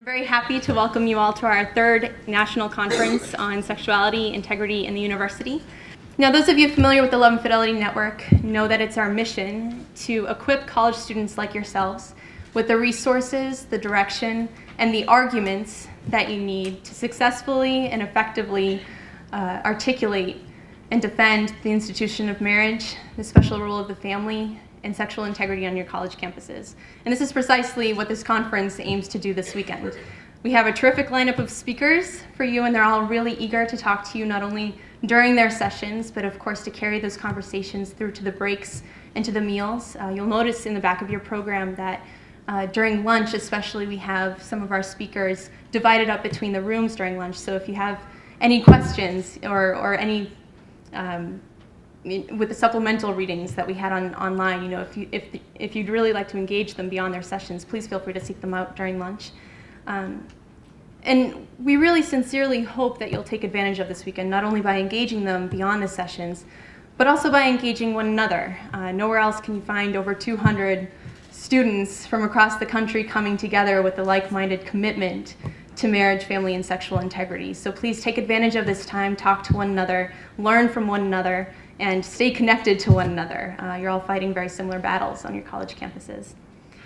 Very happy to welcome you all to our third national conference on sexuality, integrity in the university. Now, those of you familiar with the Love and Fidelity Network know that it's our mission to equip college students like yourselves with the resources, the direction, and the arguments that you need to successfully and effectively articulate and defend the institution of marriage, the special role of the family, and sexual integrity on your college campuses. And this is precisely what this conference aims to do this weekend. We have a terrific lineup of speakers for you, and they're all really eager to talk to you not only during their sessions, but of course to carry those conversations through to the breaks and to the meals. You'll notice in the back of your program that during lunch especially, we have some of our speakers divided up between the rooms during lunch. So if you have any questions or any with the supplemental readings that we had online, you know, if you'd really like to engage them beyond their sessions, please feel free to seek them out during lunch. And we really sincerely hope that you'll take advantage of this weekend, not only by engaging them beyond the sessions, but also by engaging one another. Nowhere else can you find over 200 students from across the country coming together with a like-minded commitment to marriage, family, and sexual integrity. So please take advantage of this time, talk to one another, learn from one another, and stay connected to one another. You're all fighting very similar battles on your college campuses.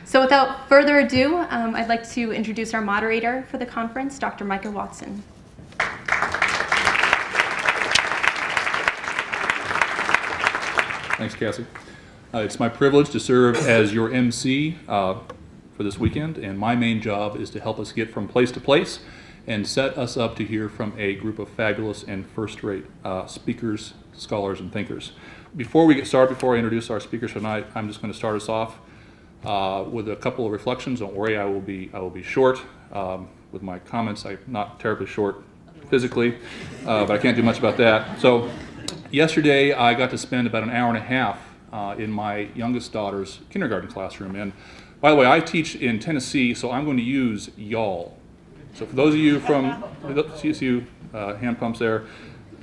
So without further ado, I'd like to introduce our moderator for the conference, Dr. Micah Watson. Thanks, Cassie. It's my privilege to serve as your MC for this weekend, and my main job is to help us get from place to place and set us up to hear from a group of fabulous and first-rate speakers, scholars, and thinkers. Before we get started, before I introduce our speakers tonight, I'm just going to start us off with a couple of reflections. Don't worry, I will be short with my comments. I'm not terribly short physically, but I can't do much about that. So yesterday I got to spend about an hour and a half in my youngest daughter's kindergarten classroom. And by the way, I teach in Tennessee, so I'm going to use y'all. So for those of you from CSU, hand pumps there,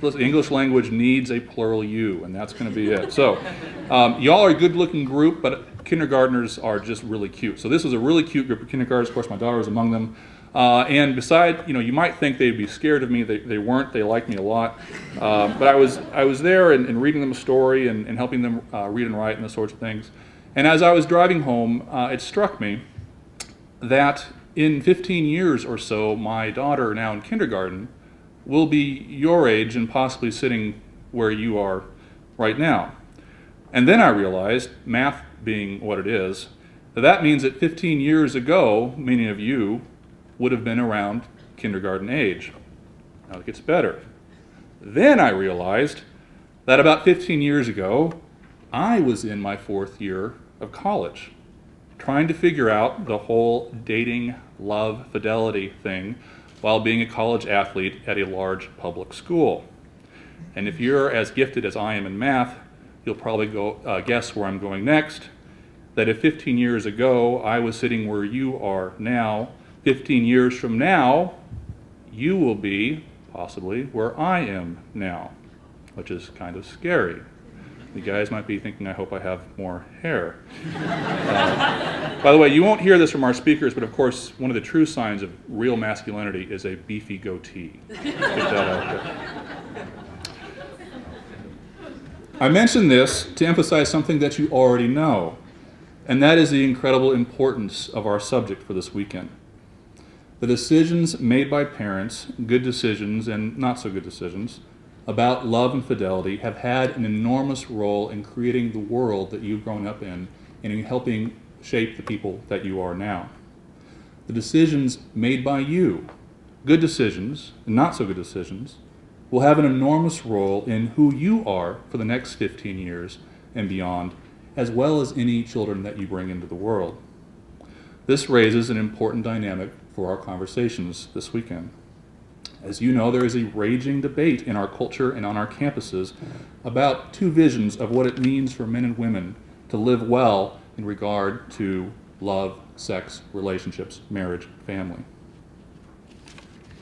the English language needs a plural you, and that's going to be it. So y'all are a good-looking group, but kindergartners are just really cute. So this was a really cute group of kindergartners. Of course, my daughter was among them. And beside, you might think they'd be scared of me. They weren't. They liked me a lot. But I was there and reading them a story and helping them read and write and those sorts of things. And as I was driving home, it struck me that in 15 years or so, my daughter, now in kindergarten, will be your age and possibly sitting where you are right now. And then I realized, math being what it is, that means that 15 years ago, many of you would have been around kindergarten age. Now it gets better. Then I realized that about 15 years ago, I was in my 4th year of college, trying to figure out the whole dating, love, fidelity thing while being a college athlete at a large public school. And if you're as gifted as I am in math, you'll probably guess where I'm going next, that if 15 years ago I was sitting where you are now, 15 years from now, you will be possibly where I am now, which is kind of scary. You guys might be thinking, I hope I have more hair. By the way, you won't hear this from our speakers, but of course, one of the true signs of real masculinity is a beefy goatee. Get that out there. I mention this to emphasize something that you already know, and that is the incredible importance of our subject for this weekend. The decisions made by parents, good decisions and not so good decisions, about love and fidelity have had an enormous role in creating the world that you've grown up in and in helping shape the people that you are now. The decisions made by you, good decisions and not so good decisions, will have an enormous role in who you are for the next 15 years and beyond, as well as any children that you bring into the world. This raises an important dynamic for our conversations this weekend. As you know, there is a raging debate in our culture and on our campuses about two visions of what it means for men and women to live well in regard to love, sex, relationships, marriage, family.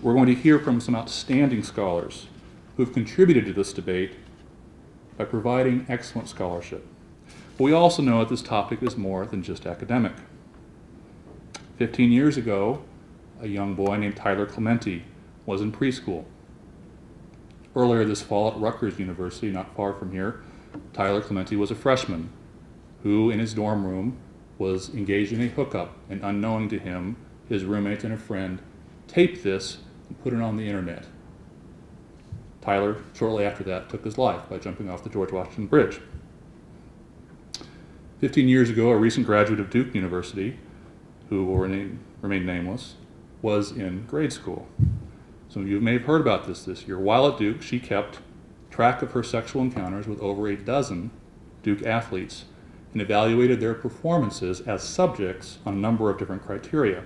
We're going to hear from some outstanding scholars who have contributed to this debate by providing excellent scholarship. But we also know that this topic is more than just academic. 15 years ago, A young boy named Tyler Clementi was in preschool. Earlier this fall at Rutgers University, not far from here, Tyler Clementi was a freshman who, in his dorm room, was engaged in a hookup, and unknowing to him, his roommate and a friend taped this and put it on the internet. Tyler, shortly after that, took his life by jumping off the George Washington Bridge. 15 years ago, a recent graduate of Duke University, who will remain nameless, was in grade school. Some of you may have heard about this year. While at Duke, she kept track of her sexual encounters with over a dozen Duke athletes and evaluated their performances as subjects on a number of different criteria.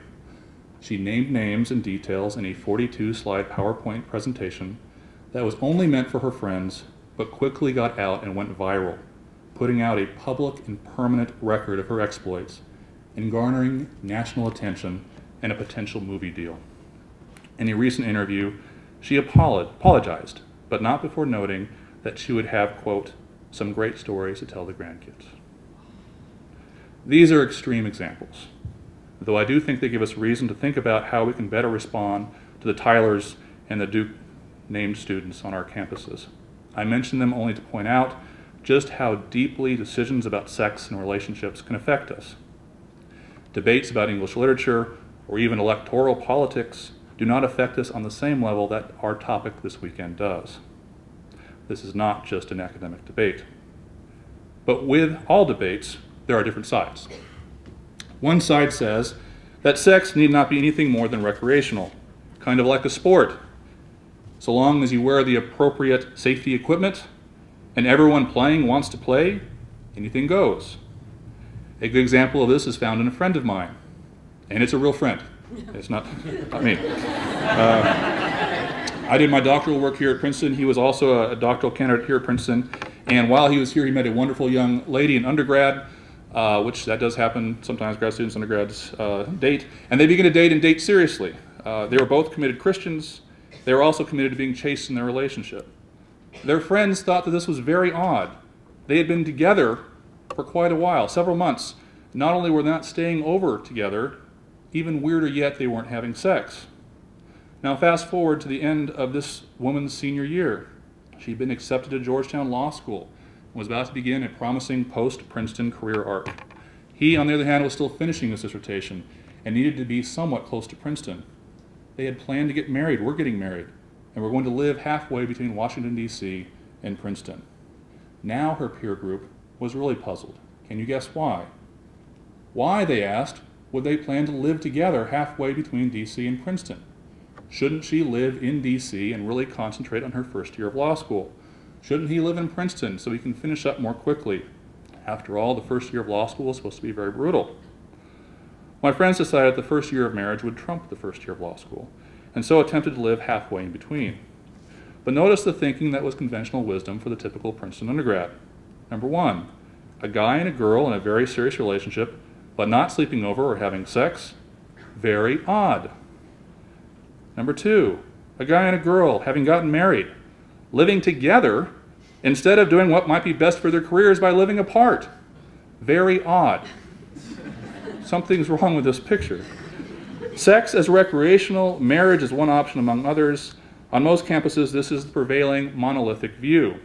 She named names and details in a 42-slide PowerPoint presentation that was only meant for her friends, but quickly got out and went viral, putting out a public and permanent record of her exploits and garnering national attention and a potential movie deal. In a recent interview, she apologized, but not before noting that she would have, quote, some great stories to tell the grandkids. These are extreme examples, though I do think they give us reason to think about how we can better respond to the Tylers and the Duke named students on our campuses. I mention them only to point out just how deeply decisions about sex and relationships can affect us. Debates about English literature or even electoral politics do not affect us on the same level that our topic this weekend does. This is not just an academic debate. But with all debates, there are different sides. One side says that sex need not be anything more than recreational, kind of like a sport. So long as you wear the appropriate safety equipment and everyone playing wants to play, anything goes. A good example of this is found in a friend of mine, and it's a real friend. It's not me. I did my doctoral work here at Princeton. He was also a doctoral candidate here at Princeton, and while he was here, he met a wonderful young lady in undergrad, which that does happen sometimes, grad students, undergrads date, and they begin to date and date seriously. They were both committed Christians. They were also committed to being chaste in their relationship. Their friends thought that this was very odd. They had been together for quite a while, several months. Not only were they not staying over together, even weirder yet, they weren't having sex. Now fast forward to the end of this woman's senior year. She'd been accepted to Georgetown Law School and was about to begin a promising post-Princeton career arc. He, on the other hand, was still finishing his dissertation and needed to be somewhat close to Princeton. They had planned to get married, were getting married, and were going to live halfway between Washington, D.C. and Princeton. Now her peer group was really puzzled. Can you guess why? Why, they asked, would they plan to live together halfway between D.C. and Princeton? Shouldn't she live in D.C. and really concentrate on her first year of law school? Shouldn't he live in Princeton so he can finish up more quickly? After all, the first year of law school is supposed to be very brutal. My friends decided the first year of marriage would trump the first year of law school, and so attempted to live halfway in between. But notice the thinking that was conventional wisdom for the typical Princeton undergrad. Number one, a guy and a girl in a very serious relationship, but not sleeping over or having sex, very odd. Number two, a guy and a girl having gotten married, living together instead of doing what might be best for their careers by living apart. Very odd. Something's wrong with this picture. Sex as recreational, marriage as one option among others. On most campuses, this is the prevailing monolithic view,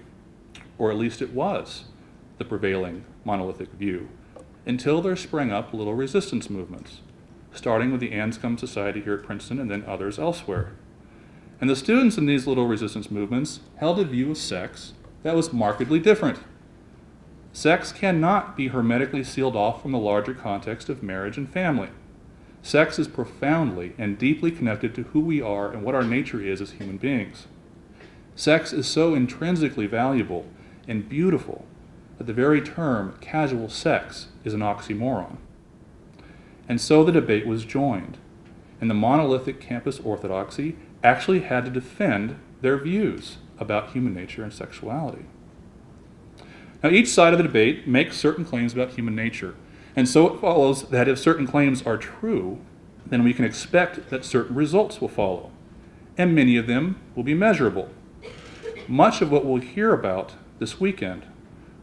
or at least it was the prevailing monolithic view, until there sprang up little resistance movements, starting with the Anscombe Society here at Princeton and then others elsewhere. And the students in these little resistance movements held a view of sex that was markedly different. Sex cannot be hermetically sealed off from the larger context of marriage and family. Sex is profoundly and deeply connected to who we are and what our nature is as human beings. Sex is so intrinsically valuable and beautiful that the very term casual sex is an oxymoron. And so the debate was joined, and the monolithic campus orthodoxy actually had to defend their views about human nature and sexuality. Now, each side of the debate makes certain claims about human nature, and so it follows that if certain claims are true, then we can expect that certain results will follow, and many of them will be measurable. Much of what we'll hear about this weekend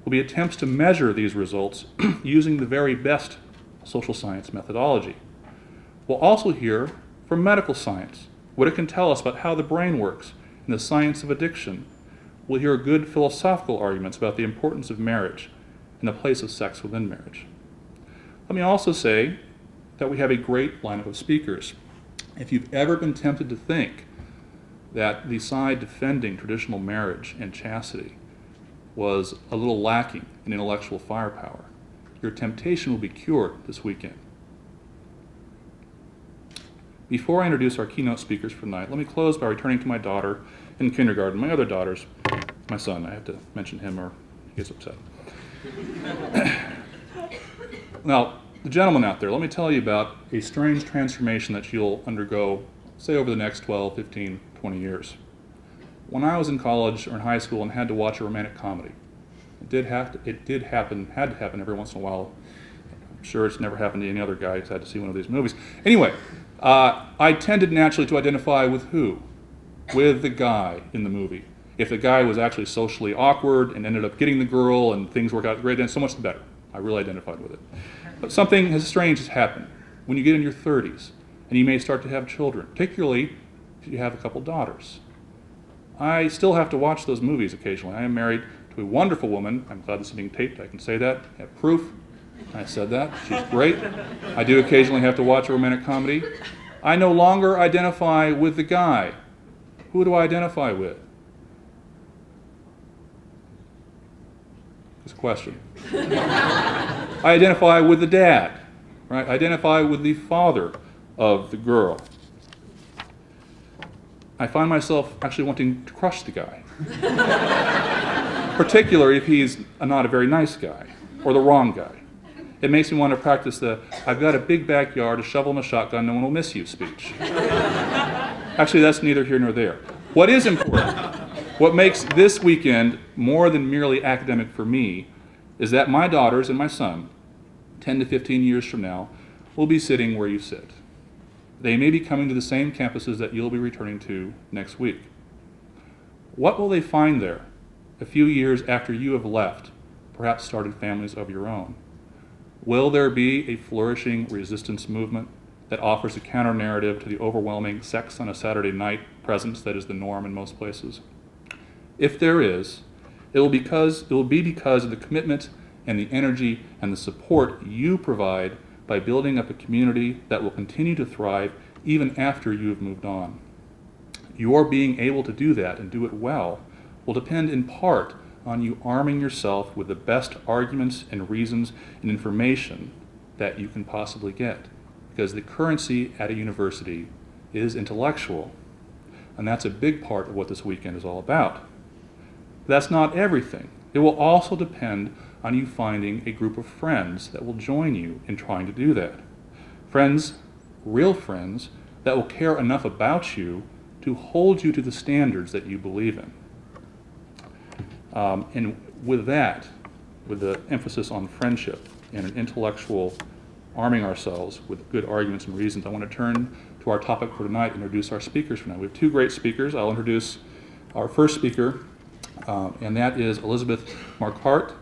will be attempts to measure these results using the very best social science methodology. We'll also hear from medical science, what it can tell us about how the brain works and the science of addiction. We'll hear good philosophical arguments about the importance of marriage and the place of sex within marriage. Let me also say that we have a great lineup of speakers. If you've ever been tempted to think that the side defending traditional marriage and chastity was a little lacking in intellectual firepower, your temptation will be cured this weekend. Before I introduce our keynote speakers for tonight, let me close by returning to my daughter in kindergarten. My other daughters, my son, I have to mention him or he gets upset. Now, the gentleman out there, let me tell you about a strange transformation that you'll undergo, say, over the next 12, 15, 20 years. When I was in college or in high school and had to watch a romantic comedy, it had to happen every once in a while. I'm sure it's never happened to any other guy who's had to see one of these movies. Anyway, I tended naturally to identify with who? With the guy in the movie. If the guy was actually socially awkward and ended up getting the girl and things worked out great, then so much the better. I really identified with it. But something as strange has happened. When you get in your 30s and you may start to have children, particularly if you have a couple daughters, I still have to watch those movies occasionally. I am married to a wonderful woman. I'm glad this is being taped. I can say that. I have proof. I said that. She's great. I do occasionally have to watch a romantic comedy. I no longer identify with the guy. Who do I identify with? It's a question. I identify with the dad, right? I identify with the father of the girl. I find myself actually wanting to crush the guy, particularly if he's not a very nice guy or the wrong guy. It makes me want to practice the "I've got a big backyard, a shovel and a shotgun, no one will miss you" speech. Actually, that's neither here nor there. What is important, what makes this weekend more than merely academic for me, is that my daughters and my son, 10 to 15 years from now, will be sitting where you sit. They may be coming to the same campuses that you'll be returning to next week. What will they find there a few years after you have left, perhaps started families of your own? Will there be a flourishing resistance movement that offers a counter-narrative to the overwhelming sex on a Saturday night presence that is the norm in most places? If there is, it will be because of the commitment and the energy and the support you provide by building up a community that will continue to thrive even after you have moved on. Your being able to do that and do it well will depend in part on you arming yourself with the best arguments and reasons and information that you can possibly get. Because the currency at a university is intellectual. And that's a big part of what this weekend is all about. That's not everything. It will also depend on you finding a group of friends that will join you in trying to do that. Friends, real friends, that will care enough about you to hold you to the standards that you believe in. And with that, with the emphasis on friendship and an intellectual arming ourselves with good arguments and reasons, I want to turn to our topic for tonight and introduce our speakers for tonight. We have two great speakers. I'll introduce our first speaker, and that is Elizabeth Marquardt.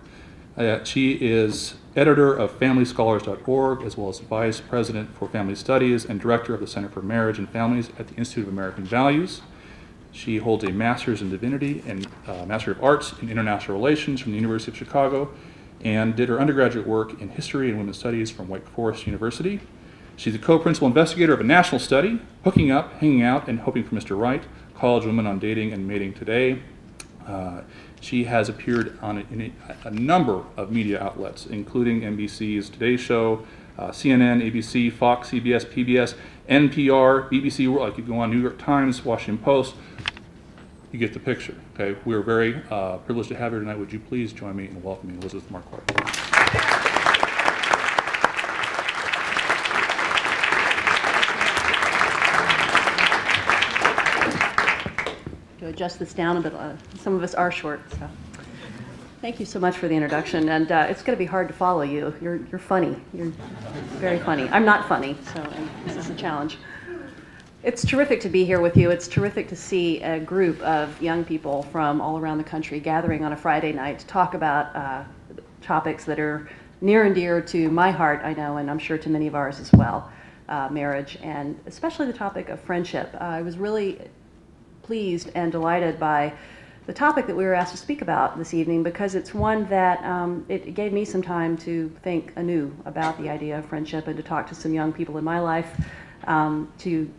She is editor of FamilyScholars.org, as well as vice president for family studies and director of the Center for Marriage and Families at the Institute of American Values. She holds a master's in divinity and master of arts in international relations from the University of Chicago, and did her undergraduate work in history and women's studies from Wake Forest University. She's a co-principal investigator of a national study, Hooking Up, Hanging Out, and Hoping for Mr. Right, College Women on Dating and Mating Today. She has appeared on in a number of media outlets, including NBC's Today Show, CNN, ABC, Fox, CBS, PBS, NPR, BBC World. I could go on, New York Times, Washington Post. You get the picture. Okay, we are very privileged to have her tonight. Would you please join me in welcoming Elizabeth Marquardt? To adjust this down a bit. Some of us are short, so thank you so much for the introduction. And it's going to be hard to follow you. You're funny. You're very funny. I'm not funny, so this is a challenge. It's terrific to be here with you. It's terrific to see a group of young people from all around the country gathering on a Friday night to talk about topics that are near and dear to my heart, I know, and I'm sure to many of ours as well. marriage, and especially the topic of friendship. I was really pleased and delighted by the topic that we were asked to speak about this evening, because it's one that it gave me some time to think anew about the idea of friendship and to talk to some young people in my life to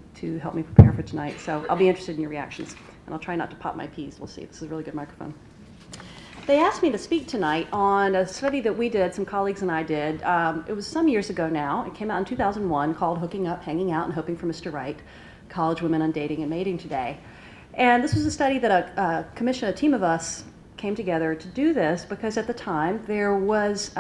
help me prepare for tonight. So I'll be interested in your reactions, and I'll try not to pop my peas. We'll see. This is a really good microphone. They asked me to speak tonight on a study that we did, some colleagues and I did. It was some years ago now. It came out in 2001, called Hooking Up, Hanging Out, and Hoping for Mr. Right, College Women on Dating and Mating Today. And this was a study that a team of us came together to do this because at the time there was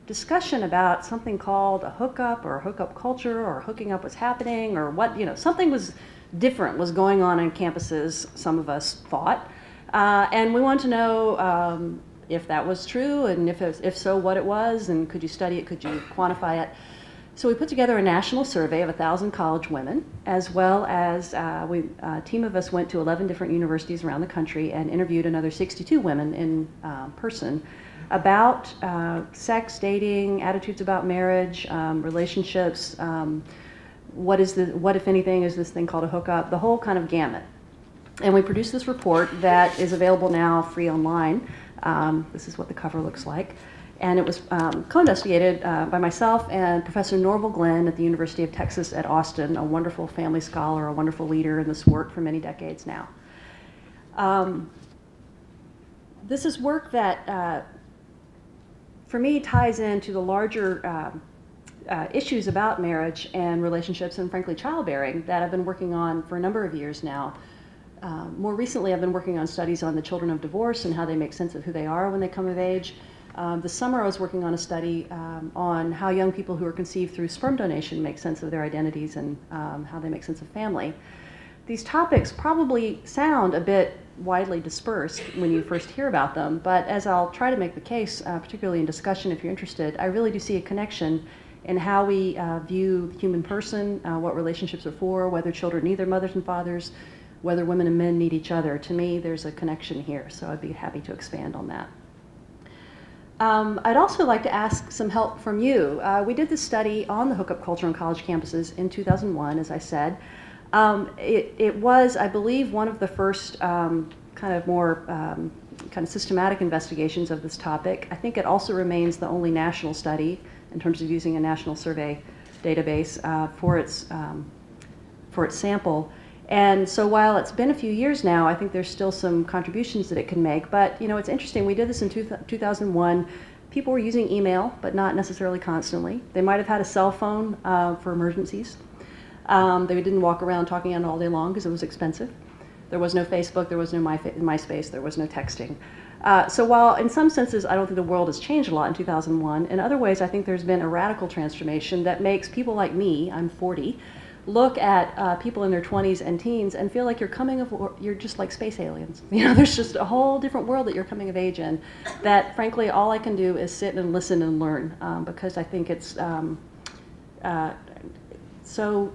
discussion about something called a hookup or a hookup culture, or hooking up was happening, or what, something was different was going on campuses, some of us thought. And we wanted to know if that was true, and if so, what it was, and could you study it, could you quantify it. So we put together a national survey of 1,000 college women, as well as a team of us went to 11 different universities around the country and interviewed another 62 women in person about sex, dating, attitudes about marriage, relationships, what if anything is this thing called a hookup, the whole kind of gamut. And we produced this report that is available now free online. This is what the cover looks like. And it was co-investigated by myself and Professor Norval Glenn at the University of Texas at Austin, a wonderful family scholar, a wonderful leader in this work for many decades now. This is work that, for me, ties into the larger issues about marriage and relationships and, frankly, childbearing that I've been working on for a number of years now. More recently, I've been working on studies on the children of divorce and how they make sense of who they are when they come of age. This summer I was working on a study on how young people who are conceived through sperm donation make sense of their identities and how they make sense of family. These topics probably sound a bit widely dispersed when you first hear about them, but as I'll try to make the case, particularly in discussion if you're interested, I really do see a connection in how we view the human person, what relationships are for, whether children need their mothers and fathers, whether women and men need each other. To me, there's a connection here, so I'd be happy to expand on that. I'd also like to ask some help from you. We did this study on the hookup culture on college campuses in 2001, as I said. It was, I believe, one of the first kind of more kind of systematic investigations of this topic. I think it also remains the only national study in terms of using a national survey database for its sample. And so while it's been a few years now, I think there's still some contributions that it can make. But it's interesting, we did this in 2001. People were using email, but not necessarily constantly. They might have had a cell phone for emergencies. They didn't walk around talking on it all day long because it was expensive. There was no Facebook, there was no MySpace, there was no texting. So while in some senses I don't think the world has changed a lot in 2001, in other ways I think there's been a radical transformation that makes people like me, I'm 40, look at people in their 20s and teens and feel like you're just like space aliens. There's just a whole different world that you're coming of age in that, frankly, all I can do is sit and listen and learn because I think it's so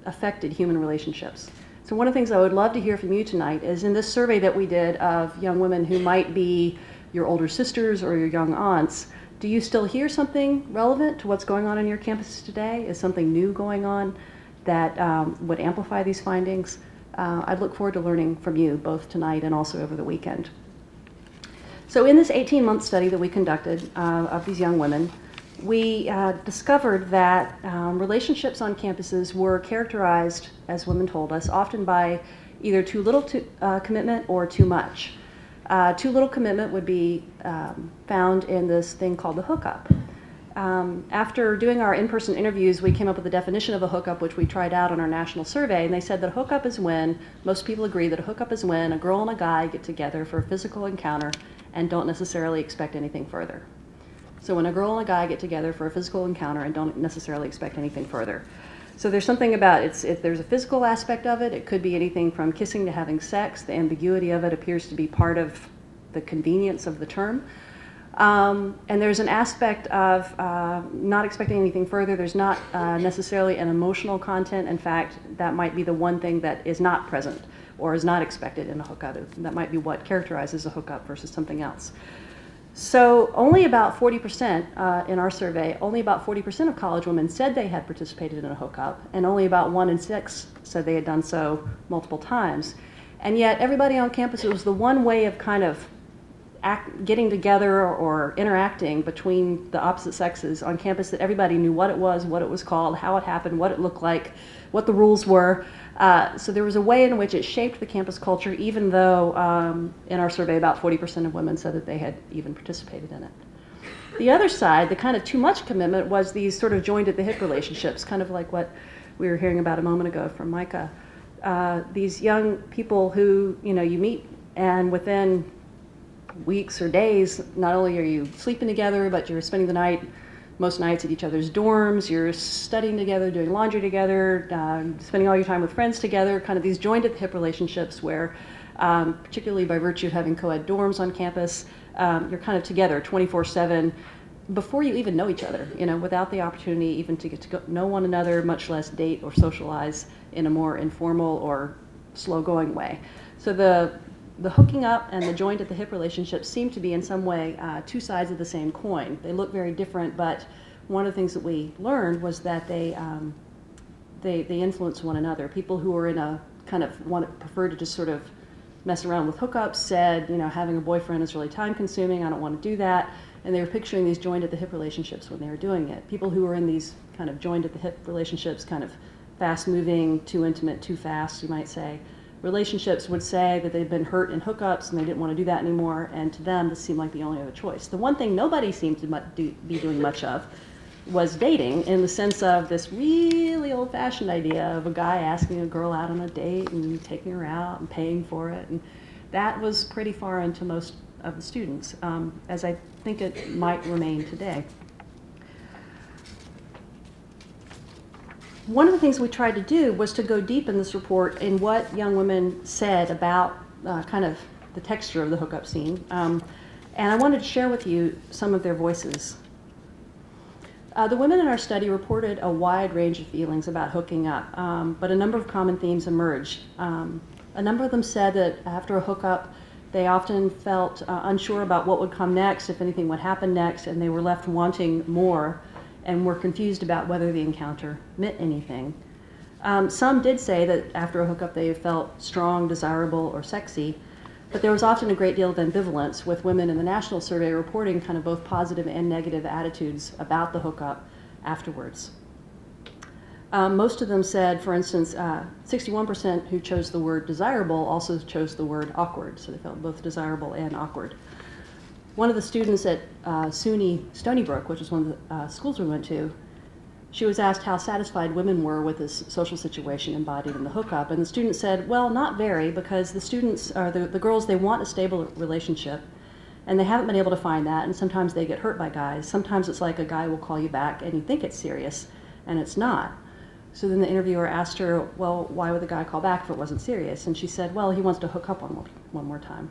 affected human relationships. So one of the things I would love to hear from you tonight is in this survey that we did of young women who might be your older sisters or your young aunts, do you still hear something relevant to what's going on your campuses today? Is something new going on that would amplify these findings? I'd look forward to learning from you both tonight and also over the weekend. So in this 18-month study that we conducted of these young women, we discovered that relationships on campuses were characterized, as women told us, often by either too little commitment or too much. Too little commitment would be found in this thing called the hookup. After doing our in-person interviews, we came up with a definition of a hookup, which we tried out on our national survey, and they said that a hookup is when, most people agree that a hookup is when a girl and a guy get together for a physical encounter and don't necessarily expect anything further. So when a girl and a guy get together for a physical encounter and don't necessarily expect anything further. So there's something about it. If there's a physical aspect of it, it could be anything from kissing to having sex. The ambiguity of it appears to be part of the convenience of the term. And there's an aspect of not expecting anything further. There's not necessarily an emotional content. In fact, that might be the one thing that is not present or is not expected in a hookup. That might be what characterizes a hookup versus something else. So only about 40% in our survey, only about 40% of college women said they had participated in a hookup, and only about 1 in 6 said they had done so multiple times. And yet everybody on campus, it was the one way of kind of getting together or interacting between the opposite sexes on campus that everybody knew what it was called, how it happened, what it looked like, what the rules were. So there was a way in which it shaped the campus culture, even though in our survey about 40% of women said that they had even participated in it. The other side, the kind of too much commitment, was these sort of joined at the hip relationships, kind of like what we were hearing about a moment ago from Micah. These young people who, you meet, and within weeks or days, not only are you sleeping together, but you're spending the night, most nights at each other's dorms, you're studying together, doing laundry together, spending all your time with friends together, kind of these joined at the hip relationships where, particularly by virtue of having co-ed dorms on campus, you're kind of together 24/7 before you even know each other, without the opportunity even to get to know one another, much less date or socialize in a more informal or slow-going way. So the hooking up and the joined at the hip relationships seem to be in some way two sides of the same coin. They look very different, but one of the things that we learned was that they influence one another. People who are in a kind of prefer to just sort of mess around with hookups said, having a boyfriend is really time consuming, I don't want to do that. And they were picturing these joined at the hip relationships when they were doing it. People who were in these kind of joined at the hip relationships, kind of fast moving, too intimate, too fast, you might say, relationships would say that they'd been hurt in hookups and they didn't want to do that anymore, and to them this seemed like the only other choice. The one thing nobody seemed to be doing much of was dating, in the sense of this really old-fashioned idea of a guy asking a girl out on a date and taking her out and paying for it, and that was pretty far into most of the students, as I think it might remain today. One of the things we tried to do was to go deep in this report in what young women said about kind of the texture of the hookup scene. And I wanted to share with you some of their voices. The women in our study reported a wide range of feelings about hooking up, but a number of common themes emerged. A number of them said that after a hookup, they often felt unsure about what would come next, if anything would happen next, and they were left wanting more and were confused about whether the encounter meant anything. Some did say that after a hookup they felt strong, desirable, or sexy, but there was often a great deal of ambivalence, with women in the national survey reporting kind of both positive and negative attitudes about the hookup afterwards. Most of them said, for instance, 61% who chose the word desirable also chose the word awkward, so they felt both desirable and awkward. One of the students at SUNY Stony Brook, which is one of the schools we went to, she was asked how satisfied women were with this social situation embodied in the hookup, and the student said, well, not very, because the students, or the girls, they want a stable relationship, and they haven't been able to find that, and sometimes they get hurt by guys. Sometimes it's like a guy will call you back and you think it's serious, and it's not. So then the interviewer asked her, well, why would the guy call back if it wasn't serious? And she said, well, he wants to hook up one more time.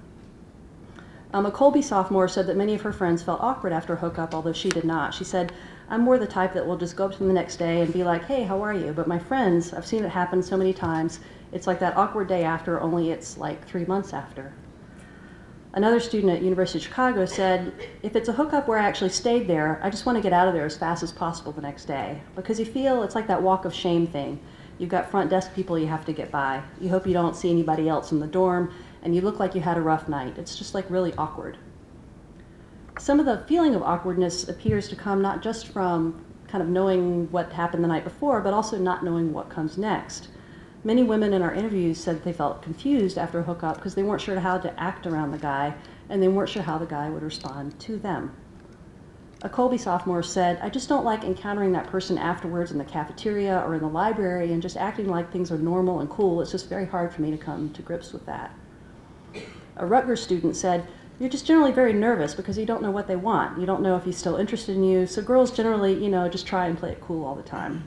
A Colby sophomore said that many of her friends felt awkward after a hookup, although she did not. She said, I'm more the type that will just go up to them the next day and be like, hey, how are you? But my friends, I've seen it happen so many times, it's like that awkward day after, only it's like 3 months after. Another student at University of Chicago said, if it's a hookup where I actually stayed there, I just want to get out of there as fast as possible the next day. Because you feel it's like that walk of shame thing. You've got front desk people you have to get by. You hope you don't see anybody else in the dorm, and you look like you had a rough night. It's just like really awkward. Some of the feeling of awkwardness appears to come not just from kind of knowing what happened the night before, but also not knowing what comes next. Many women in our interviews said they felt confused after a hookup because they weren't sure how to act around the guy, and they weren't sure how the guy would respond to them. A Colby sophomore said, I just don't like encountering that person afterwards in the cafeteria or in the library and just acting like things are normal and cool. It's just very hard for me to come to grips with that. A Rutgers student said, you're just generally very nervous because you don't know what they want. You don't know if he's still interested in you, so girls generally, just try and play it cool all the time.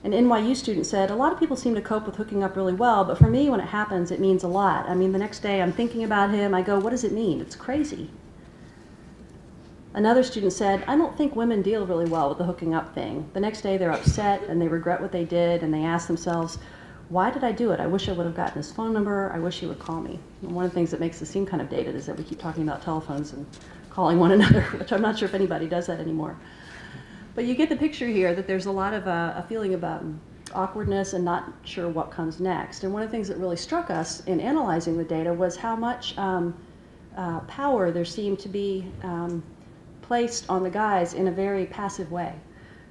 An NYU student said, a lot of people seem to cope with hooking up really well, but for me, when it happens, it means a lot. I mean, the next day I'm thinking about him, I go, what does it mean? It's crazy. Another student said, I don't think women deal really well with the hooking up thing. The next day they're upset and they regret what they did, and they ask themselves, Why did I do it? I wish I would have gotten his phone number. I wish he would call me. And one of the things that makes this seem kind of dated is that we keep talking about telephones and calling one another, which I'm not sure if anybody does that anymore. But you get the picture here that there's a lot of a feeling about awkwardness and not sure what comes next. And one of the things that really struck us in analyzing the data was how much power there seemed to be placed on the guys in a very passive way.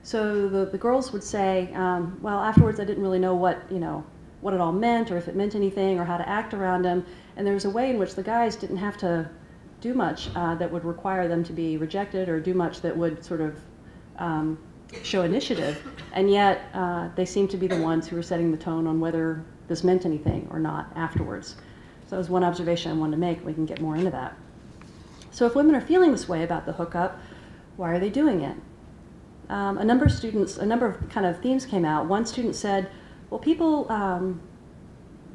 So the girls would say, well, afterwards I didn't really know what it all meant, or if it meant anything, or how to act around him. And there was a way in which the guys didn't have to do much that would require them to be rejected, or do much that would sort of show initiative. And yet they seemed to be the ones who were setting the tone on whether this meant anything or not afterwards. So that was one observation I wanted to make. We can get more into that. So if women are feeling this way about the hookup, why are they doing it? A number of kind of themes came out. One student said, well, people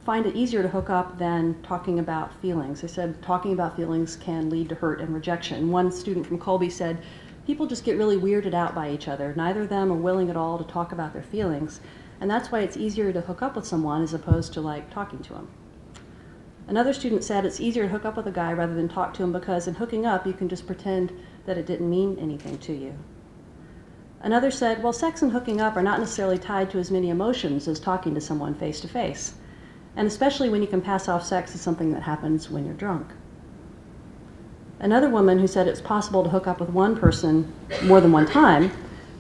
find it easier to hook up than talking about feelings. They said talking about feelings can lead to hurt and rejection. One student from Colby said, people just get really weirded out by each other. Neither of them are willing at all to talk about their feelings. And that's why it's easier to hook up with someone as opposed to like talking to them. Another student said it's easier to hook up with a guy rather than talk to him because in hooking up you can just pretend that it didn't mean anything to you. Another said, well, sex and hooking up are not necessarily tied to as many emotions as talking to someone face to face, and especially when you can pass off sex as something that happens when you're drunk. Another woman who said it's possible to hook up with one person more than one time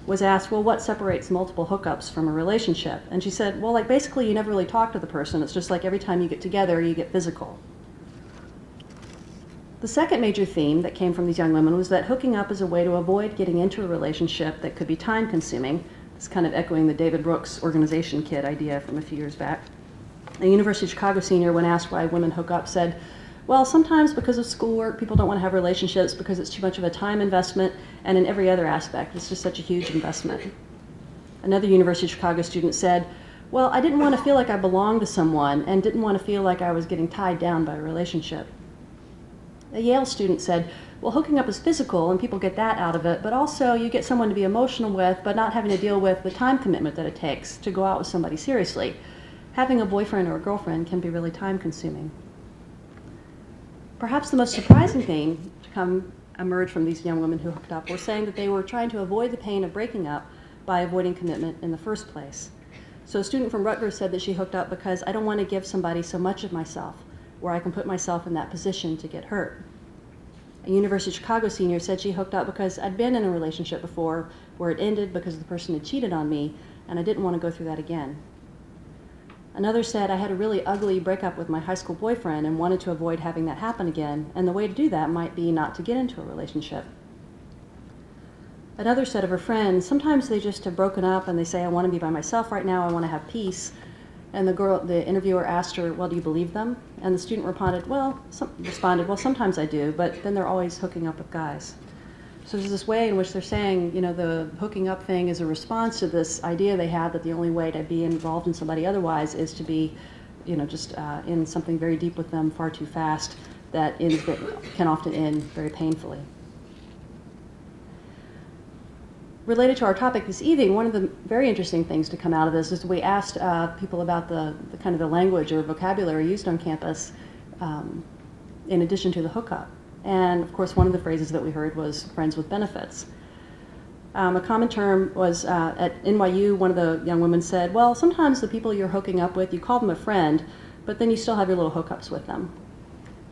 was asked, well, what separates multiple hookups from a relationship? And she said, well, like basically you never really talk to the person. It's just like every time you get together, you get physical. The second major theme that came from these young women was that hooking up is a way to avoid getting into a relationship that could be time-consuming. It's kind of echoing the David Brooks organization kit idea from a few years back. A University of Chicago senior, when asked why women hook up, said, well, sometimes because of schoolwork, people don't want to have relationships because it's too much of a time investment, and in every other aspect, it's just such a huge investment. Another University of Chicago student said, well, I didn't want to feel like I belonged to someone and didn't want to feel like I was getting tied down by a relationship. A Yale student said, well, hooking up is physical and people get that out of it, but also you get someone to be emotional with, but not having to deal with the time commitment that it takes to go out with somebody seriously. Having a boyfriend or a girlfriend can be really time consuming. Perhaps the most surprising thing to emerge from these young women who hooked up were saying that they were trying to avoid the pain of breaking up by avoiding commitment in the first place. So a student from Rutgers said that she hooked up because I don't want to give somebody so much of myself where I can put myself in that position to get hurt. A University of Chicago senior said she hooked up because I'd been in a relationship before where it ended because the person had cheated on me and I didn't want to go through that again. Another said I had a really ugly breakup with my high school boyfriend and wanted to avoid having that happen again, and the way to do that might be not to get into a relationship. Another said of her friends, sometimes they just have broken up and they say, I want to be by myself right now, I want to have peace. And the interviewer asked her, well, do you believe them? And the student responded, well, sometimes I do, but then they're always hooking up with guys. So there's this way in which they're saying, the hooking up thing is a response to this idea they had that the only way to be involved in somebody otherwise is to be, just in something very deep with them far too fast that can often end very painfully. Related to our topic this evening, one of the very interesting things to come out of this is we asked people about the kind of the language or vocabulary used on campus in addition to the hookup. And of course, one of the phrases that we heard was friends with benefits. A common term was at NYU, one of the young women said, well, sometimes the people you're hooking up with, you call them a friend, but then you still have your little hookups with them.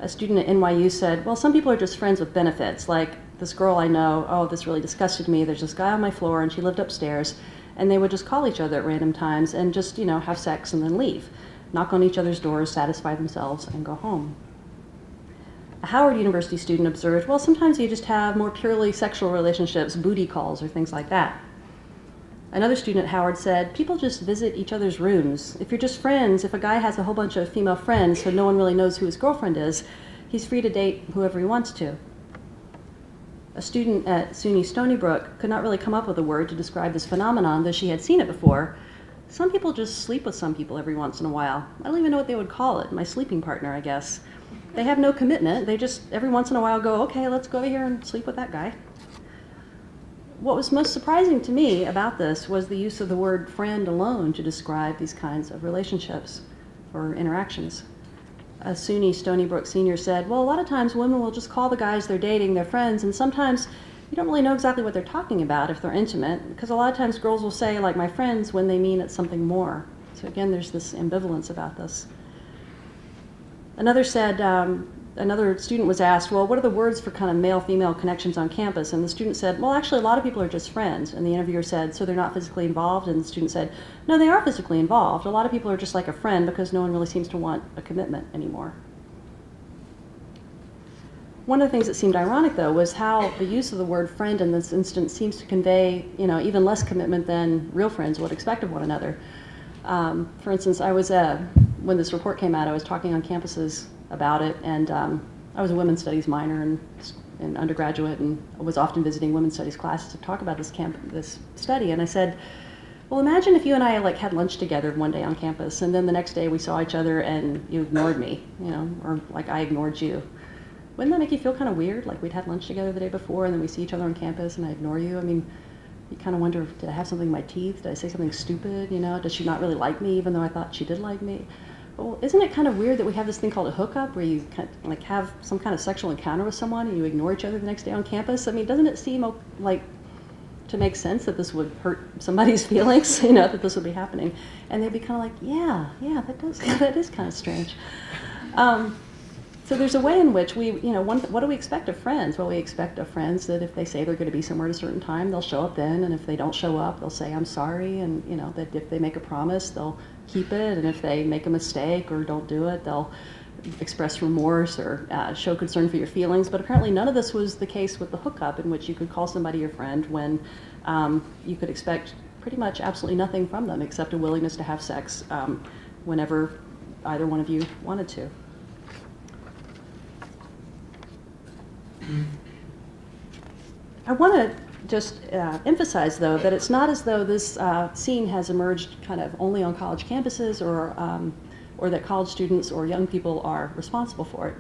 A student at NYU said, well, some people are just friends with benefits, like this girl I know, oh, this really disgusted me, there's this guy on my floor and she lived upstairs, and they would just call each other at random times and just, have sex and then leave, knock on each other's doors, satisfy themselves, and go home. A Howard University student observed, well, sometimes you just have more purely sexual relationships, booty calls or things like that. Another student at Howard said, people just visit each other's rooms. If you're just friends, if a guy has a whole bunch of female friends so no one really knows who his girlfriend is, he's free to date whoever he wants to. A student at SUNY Stony Brook could not really come up with a word to describe this phenomenon, though she had seen it before. Some people just sleep with some people every once in a while. I don't even know what they would call it, my sleeping partner, I guess. They have no commitment. They just every once in a while go, okay, let's go over here and sleep with that guy. what was most surprising to me about this was the use of the word friend alone to describe these kinds of relationships or interactions. SUNY Stony Brook Sr. said, well, a lot of times women will just call the guys they're dating their friends, and sometimes you don't really know exactly what they're talking about if they're intimate, because a lot of times girls will say, like, my friends, when they mean it's something more. So again, there's this ambivalence about this. Another said, another student was asked, well, what are the words for kind of male-female connections on campus? And the student said, well, actually, a lot of people are just friends. And the interviewer said, so they're not physically involved? And the student said, no, they are physically involved. A lot of people are just like a friend because no one really seems to want a commitment anymore. One of the things that seemed ironic, though, was how the use of the word friend in this instance seems to convey, even less commitment than real friends would expect of one another. For instance, I was, when this report came out, I was talking on campuses about it, and I was a women's studies minor in undergraduate, and I was often visiting women's studies classes to talk about this study. And I said, well, imagine if you and I had lunch together one day on campus, and then the next day we saw each other and you ignored me, or like I ignored you. Wouldn't that make you feel kind of weird? Like we'd had lunch together the day before, and then we see each other on campus, and I ignore you. I mean, you kind of wonder, did I have something in my teeth? Did I say something stupid? Does she not really like me, even though I thought she did like me? Well, isn't it kind of weird that we have this thing called a hookup, where you have some kind of sexual encounter with someone and you ignore each other the next day on campus? I mean, doesn't it seem like to make sense that this would hurt somebody's feelings, that this would be happening? And they'd be kind of like, yeah, that is kind of strange. So there's a way in which what do we expect of friends? Well, we expect of friends that if they say they're going to be somewhere at a certain time, they'll show up then, and if they don't show up, they'll say, I'm sorry, and that if they make a promise, they'll keep it, and if they make a mistake or don't do it, they'll express remorse or show concern for your feelings. But apparently none of this was the case with the hookup, in which you could call somebody your friend when you could expect pretty much absolutely nothing from them except a willingness to have sex whenever either one of you wanted to. I want to just emphasize, though, that it's not as though this scene has emerged kind of only on college campuses, or that college students or young people are responsible for it.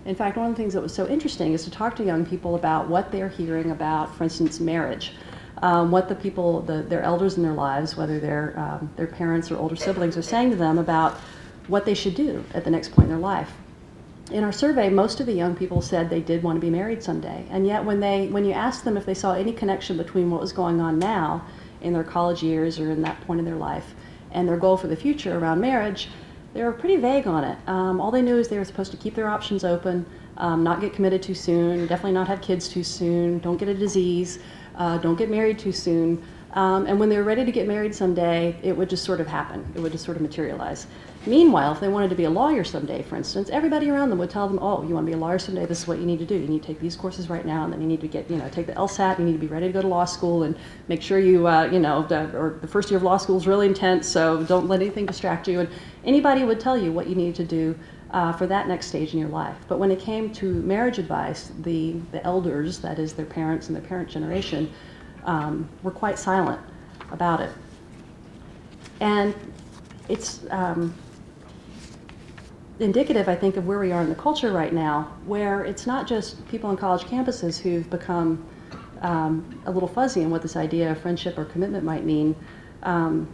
In fact, one of the things that was so interesting is to talk to young people about what they're hearing about, for instance, marriage, what the people, their elders in their lives, whether their parents or older siblings, are saying to them about what they should do at the next point in their life. In our survey, most of the young people said they did want to be married someday, and yet when you asked them if they saw any connection between what was going on now in their college years or in that point in their life and their goal for the future around marriage, they were pretty vague on it. All they knew is they were supposed to keep their options open, not get committed too soon, definitely not have kids too soon, don't get a disease, don't get married too soon, and when they were ready to get married someday, it would just sort of happen. It would just sort of materialize. Meanwhile, if they wanted to be a lawyer someday, for instance, everybody around them would tell them, oh, you want to be a lawyer someday, this is what you need to do. You need to take these courses right now, and then you need to get, take the LSAT, you need to be ready to go to law school, and make sure you, or the first year of law school is really intense, so don't let anything distract you. And anybody would tell you what you needed to do for that next stage in your life. But when it came to marriage advice, the elders, that is their parents and their parent generation, were quite silent about it. And it's indicative, I think, of where we are in the culture right now, where it's not just people on college campuses who've become a little fuzzy on what this idea of friendship or commitment might mean,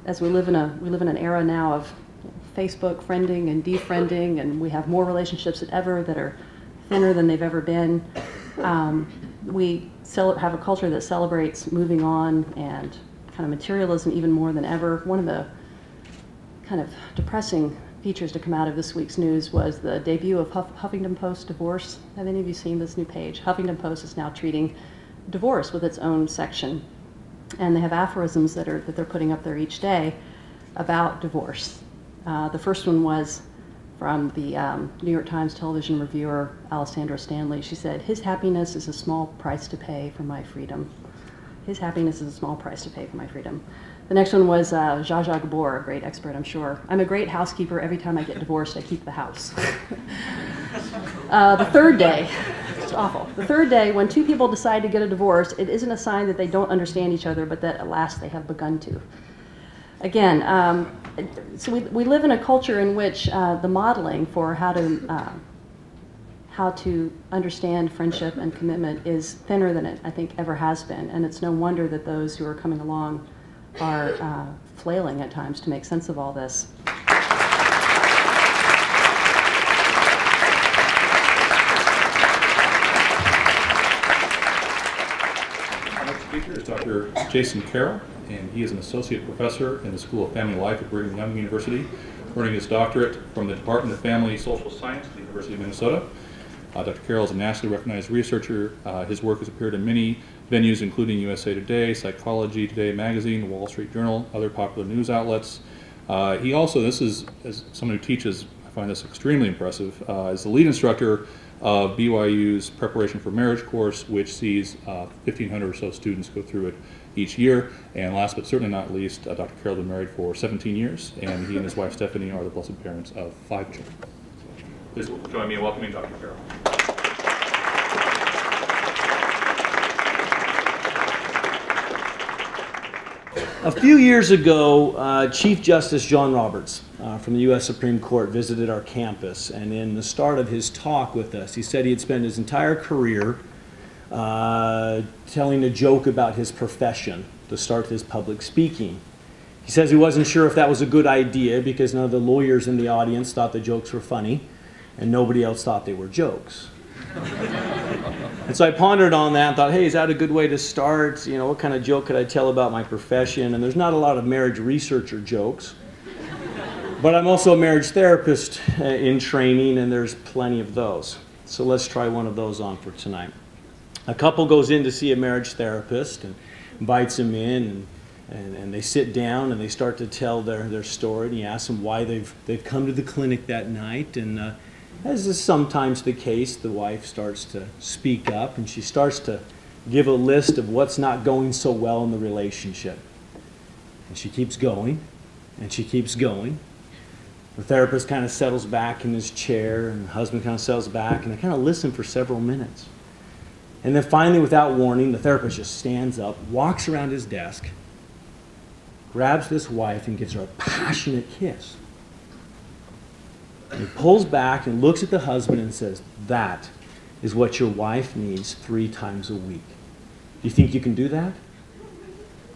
as we live in an era now of Facebook friending and defriending, and we have more relationships than ever that are thinner than they've ever been. We have a culture that celebrates moving on and kind of materialism even more than ever. One of the kind of depressing features to come out of this week's news was the debut of Huffington Post divorce. Have any of you seen this new page? Huffington Post is now treating divorce with its own section, and they have aphorisms that they're putting up there each day about divorce. The first one was from the New York Times television reviewer Alessandra Stanley. She said, "His happiness is a small price to pay for my freedom." His happiness is a small price to pay for my freedom. The next one was Zsa Zsa Gabor, a great expert, I'm sure. "I'm a great housekeeper. Every time I get divorced, I keep the house." The third day, it's awful. The third day, when two people decide to get a divorce, it isn't a sign that they don't understand each other, but that at last they have begun to. Again, so we live in a culture in which the modeling for how how to understand friendship and commitment is thinner than it, I think, ever has been. And it's no wonder that those who are coming along are flailing at times to make sense of all this. Our next speaker is Dr. Jason Carroll, and he is an associate professor in the School of Family Life at Brigham Young University, earning his doctorate from the Department of Family Social Science at the University of Minnesota. Dr. Carroll is a nationally recognized researcher. His work has appeared in many venues, including USA Today, Psychology Today magazine, the Wall Street Journal, other popular news outlets. He also, this is, as someone who teaches, I find this extremely impressive, is the lead instructor of BYU's Preparation for Marriage course, which sees 1,500 or so students go through it each year. And last but certainly not least, Dr. Carroll has been married for 17 years, and he and his wife Stephanie are the blessed parents of 5 children. Please join me in welcoming Dr. Carroll. A few years ago, Chief Justice John Roberts from the U.S. Supreme Court visited our campus, and in the start of his talk with us, he said he had spent his entire career telling a joke about his profession to start his public speaking. He says he wasn't sure if that was a good idea because none of the lawyers in the audience thought the jokes were funny, and nobody else thought they were jokes. And so I pondered on that and thought, hey, is that a good way to start? You know, what kind of joke could I tell about my profession? And there's not a lot of marriage researcher jokes. But I'm also a marriage therapist in training, and there's plenty of those. So let's try one of those on for tonight. A couple goes in to see a marriage therapist and invites him in, and they sit down and they start to tell their story. And he asks them why they've come to the clinic that night. And as is sometimes the case, the wife starts to speak up, and she starts to give a list of what's not going so well in the relationship. And she keeps going, and she keeps going. The therapist kind of settles back in his chair, and the husband kind of settles back, and they kind of listen for several minutes. And then finally, without warning, the therapist just stands up, walks around his desk, grabs this wife, and gives her a passionate kiss. And he pulls back and looks at the husband and says, "That is what your wife needs 3 times a week. Do you think you can do that?"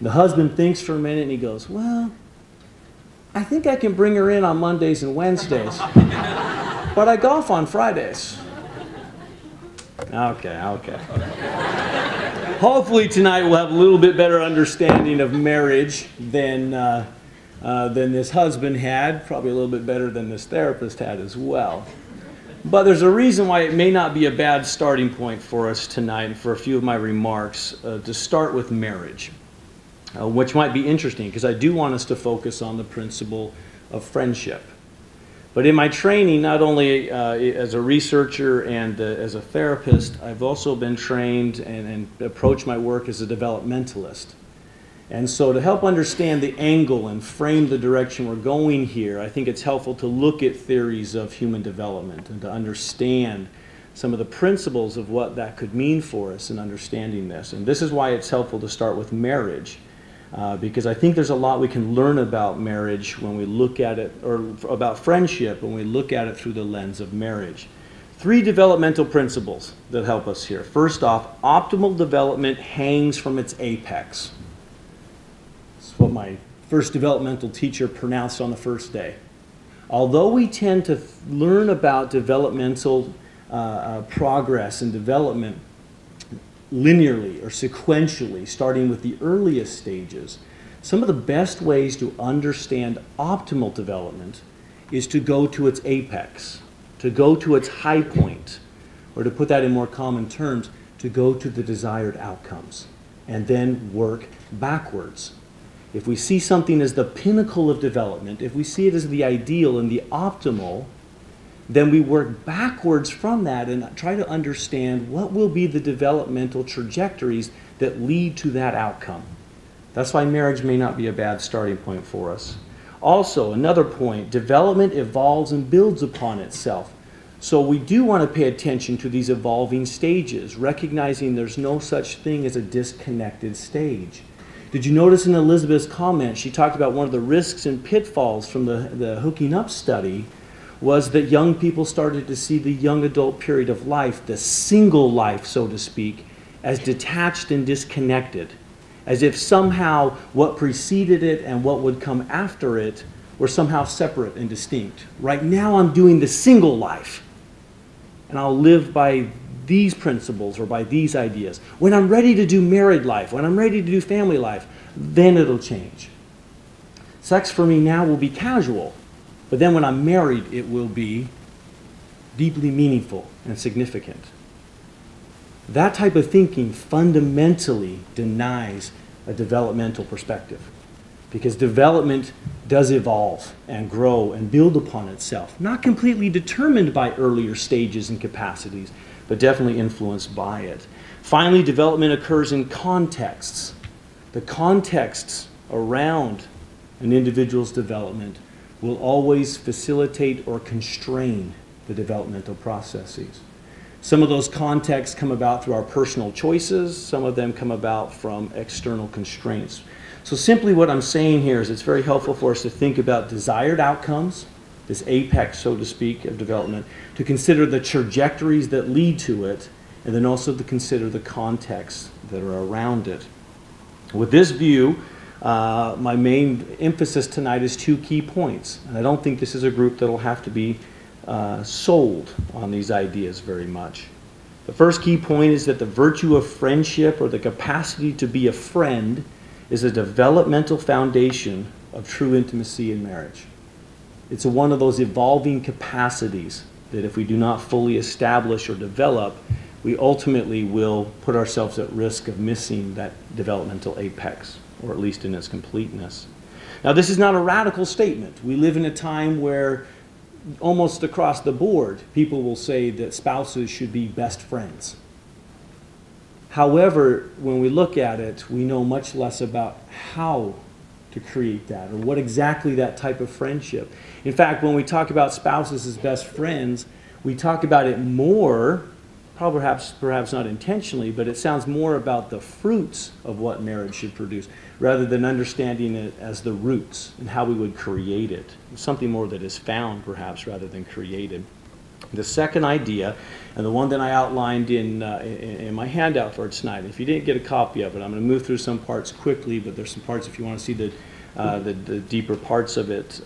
The husband thinks for a minute and he goes, "Well, I think I can bring her in on Mondays and Wednesdays, but I golf on Fridays." Okay. Hopefully tonight we'll have a little bit better understanding of marriage than this husband had, probably a little bit better than this therapist had as well. But there's a reason why it may not be a bad starting point for us tonight, and for a few of my remarks, to start with marriage, which might be interesting because I do want us to focus on the principle of friendship. But in my training, not only as a researcher and as a therapist, I've also been trained and approach my work as a developmentalist. And so to help understand the angle and frame the direction we're going here, I think it's helpful to look at theories of human development and to understand some of the principles of what that could mean for us in understanding this. And this is why it's helpful to start with marriage, because I think there's a lot we can learn about marriage when we look at it, or about friendship when we look at it through the lens of marriage. 3 developmental principles that help us here. First off, optimal development hangs from its apex. What my first developmental teacher pronounced on the first day. Although we tend to learn about developmental progress and development linearly or sequentially, starting with the earliest stages, some of the best ways to understand optimal development is to go to its apex, to go to its high point, or to put that in more common terms, to go to the desired outcomes, and then work backwards. If we see something as the pinnacle of development, if we see it as the ideal and the optimal, then we work backwards from that and try to understand what will be the developmental trajectories that lead to that outcome. That's why marriage may not be a bad starting point for us. Also, another point, development evolves and builds upon itself. So we do want to pay attention to these evolving stages, recognizing there's no such thing as a disconnected stage. Did you notice in Elizabeth's comment, she talked about one of the risks and pitfalls from the hooking up study was that young people started to see the young adult period of life, the single life, so to speak, as detached and disconnected, as if somehow what preceded it and what would come after it were somehow separate and distinct. Right now I'm doing the single life, and I'll live by these principles or by these ideas. When I'm ready to do married life, when I'm ready to do family life, then it'll change. Sex for me now will be casual, but then when I'm married, it will be deeply meaningful and significant. That type of thinking fundamentally denies a developmental perspective, because development does evolve and grow and build upon itself, not completely determined by earlier stages and capacities, but definitely influenced by it. Finally, development occurs in contexts. The contexts around an individual's development will always facilitate or constrain the developmental processes. Some of those contexts come about through our personal choices. Some of them come about from external constraints. So simply what I'm saying here is it's very helpful for us to think about desired outcomes, this apex, so to speak, of development, to consider the trajectories that lead to it, and then also to consider the contexts that are around it. With this view, my main emphasis tonight is 2 key points. And I don't think this is a group that will have to be sold on these ideas very much. The first key point is that the virtue of friendship, or the capacity to be a friend, is a developmental foundation of true intimacy in marriage. It's one of those evolving capacities that if we do not fully establish or develop, we ultimately will put ourselves at risk of missing that developmental apex, or at least in its completeness. Now, this is not a radical statement. We live in a time where almost across the board, people will say that spouses should be best friends. However, when we look at it, we know much less about how to create that, or what exactly that type of friendship. In fact, when we talk about spouses as best friends, we talk about it more, perhaps not intentionally, but it sounds more about the fruits of what marriage should produce, rather than understanding it as the roots and how we would create it. Something more that is found, perhaps, rather than created. The second idea, and the one that I outlined in my handout for tonight, if you didn't get a copy of it, I'm going to move through some parts quickly, but there's some parts, if you want to see the deeper parts of it,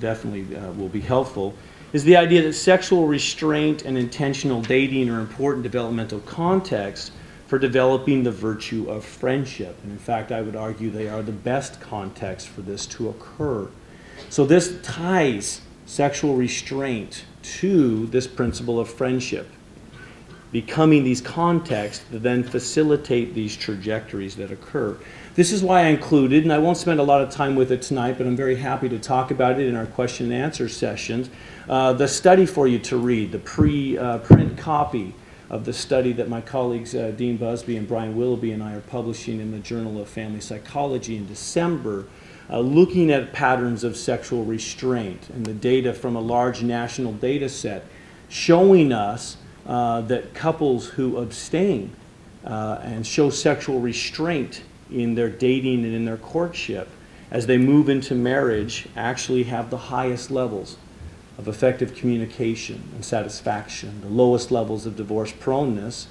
definitely will be helpful, is the idea that sexual restraint and intentional dating are important developmental contexts for developing the virtue of friendship. And in fact, I would argue they are the best context for this to occur. So this ties sexual restraint to this principle of friendship, becoming these contexts that then facilitate these trajectories that occur. This is why I included, and I won't spend a lot of time with it tonight, but I'm very happy to talk about it in our question and answer sessions, the study for you to read, the print copy of the study that my colleagues Dean Busby and Brian Willoughby and I are publishing in the Journal of Family Psychology in December, looking at patterns of sexual restraint and the data from a large national data set showing us that couples who abstain and show sexual restraint in their dating and in their courtship as they move into marriage actually have the highest levels of effective communication and satisfaction, the lowest levels of divorce proneness,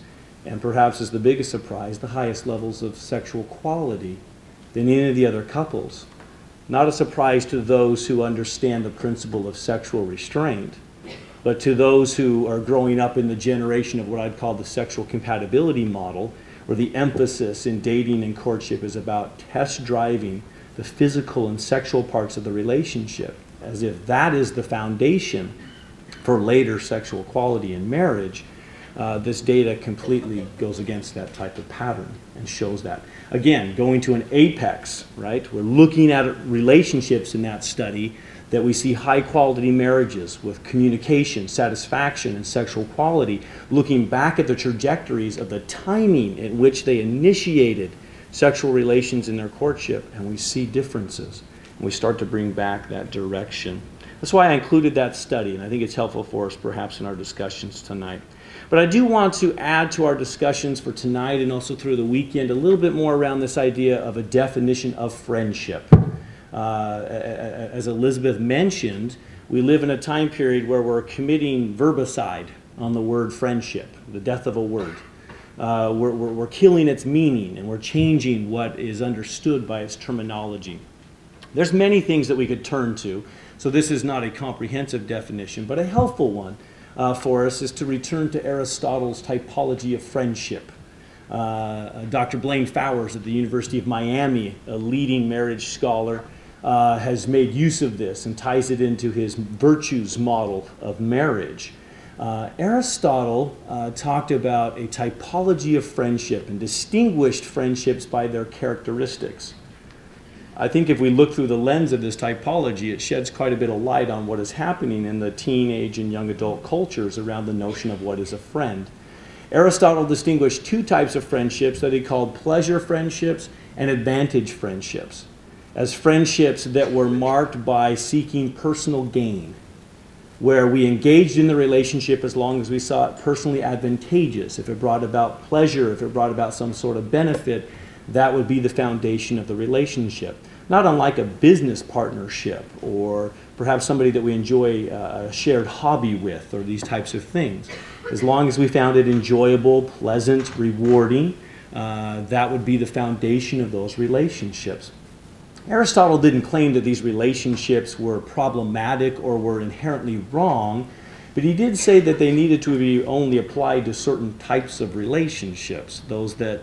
and perhaps as the biggest surprise, the highest levels of sexual quality than any of the other couples. Not a surprise to those who understand the principle of sexual restraint, but to those who are growing up in the generation of what I'd call the sexual compatibility model, where the emphasis in dating and courtship is about test driving the physical and sexual parts of the relationship, as if that is the foundation for later sexual quality in marriage. This data completely goes against that type of pattern and shows that. Again, going to an apex, right? We're looking at relationships in that study that we see high quality marriages with communication, satisfaction, and sexual quality, looking back at the trajectories of the timing in which they initiated sexual relations in their courtship, and we see differences. And we start to bring back that direction. That's why I included that study, and I think it's helpful for us perhaps in our discussions tonight. But I do want to add to our discussions for tonight and also through the weekend a little bit more around this idea of a definition of friendship. As Elizabeth mentioned, we live in a time period where we're committing verbicide on the word friendship, the death of a word. We're killing its meaning, and we're changing what is understood by its terminology. There's many things that we could turn to, so this is not a comprehensive definition, but a helpful one for us is to return to Aristotle's typology of friendship. Dr. Blaine Fowers at the University of Miami, a leading marriage scholar, has made use of this and ties it into his virtues model of marriage. Aristotle talked about a typology of friendship and distinguished friendships by their characteristics. I think if we look through the lens of this typology, it sheds quite a bit of light on what is happening in the teenage and young adult cultures around the notion of what is a friend. Aristotle distinguished two types of friendships that he called pleasure friendships and advantage friendships, as friendships that were marked by seeking personal gain, where we engaged in the relationship as long as we saw it personally advantageous. If it brought about pleasure, if it brought about some sort of benefit, that would be the foundation of the relationship. Not unlike a business partnership or perhaps somebody that we enjoy a shared hobby with or these types of things. As long as we found it enjoyable, pleasant, rewarding, that would be the foundation of those relationships. Aristotle didn't claim that these relationships were problematic or were inherently wrong, but he did say that they needed to be only applied to certain types of relationships, those that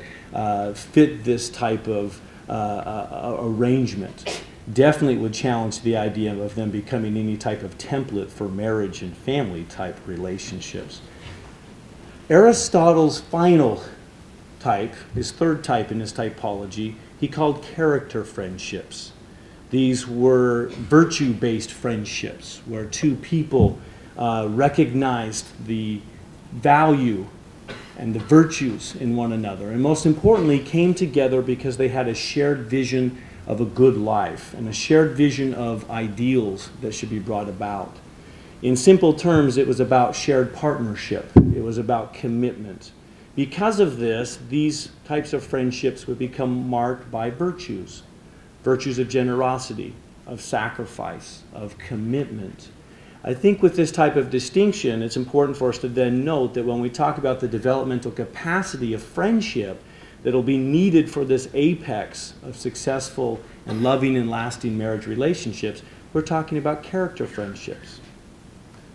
fit this type of arrangement. Definitely would challenge the idea of them becoming any type of template for marriage and family type relationships. Aristotle's final type, his third type in his typology, he called character friendships. These were virtue-based friendships where two people recognized the value and the virtues in one another, and most importantly came together because they had a shared vision of a good life and a shared vision of ideals that should be brought about. In simple terms, it was about shared partnership. It was about commitment. Because of this, these types of friendships would become marked by virtues. Virtues of generosity, of sacrifice, of commitment. I think with this type of distinction, it's important for us to then note that when we talk about the developmental capacity of friendship that will be needed for this apex of successful and loving and lasting marriage relationships, we're talking about character friendships.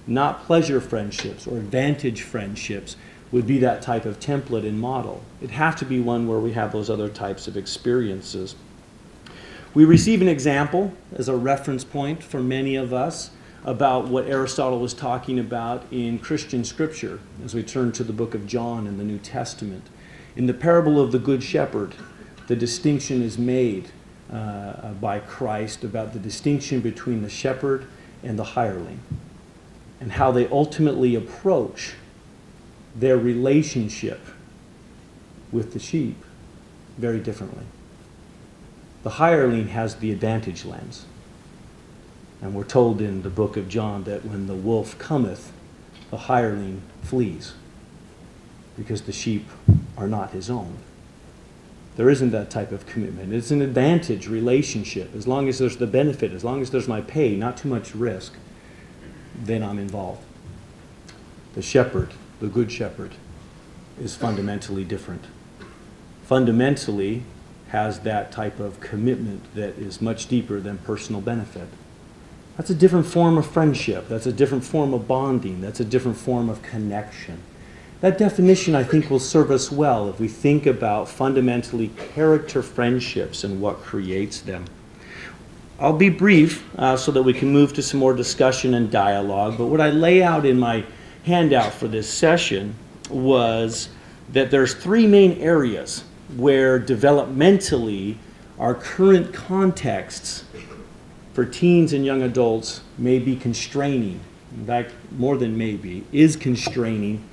Not pleasure friendships or advantage friendships would be that type of template and model. It'd have to be one where we have those other types of experiences. We receive an example as a reference point for many of us about what Aristotle was talking about in Christian scripture as we turn to the book of John in the New Testament. In the parable of the Good Shepherd, the distinction is made by Christ about the distinction between the shepherd and the hireling and how they ultimately approach their relationship with the sheep very differently. The hireling has the advantage lens. And we're told in the book of John that when the wolf cometh, the hireling flees because the sheep are not his own. There isn't that type of commitment. It's an advantage relationship. As long as there's the benefit, as long as there's my pay, not too much risk, then I'm involved. The shepherd, the good shepherd, is fundamentally different. Fundamentally has that type of commitment that is much deeper than personal benefit. That's a different form of friendship. That's a different form of bonding. That's a different form of connection. That definition, I think, will serve us well if we think about fundamentally character friendships and what creates them. I'll be brief so that we can move to some more discussion and dialogue, but what I lay out in my handout for this session was that there's three main areas where developmentally our current contexts for teens and young adults may be constraining, in fact, more than maybe, is constraining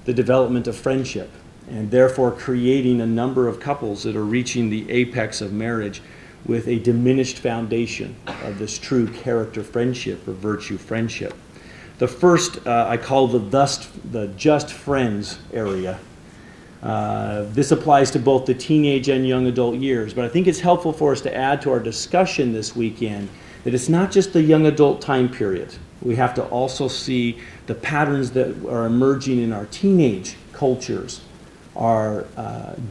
the development of friendship and therefore creating a number of couples that are reaching the apex of marriage with a diminished foundation of this true character friendship or virtue friendship. The first I call the just friends area. This applies to both the teenage and young adult years, but I think it's helpful for us to add to our discussion this weekend that it's not just the young adult time period. We have to also see the patterns that are emerging in our teenage cultures are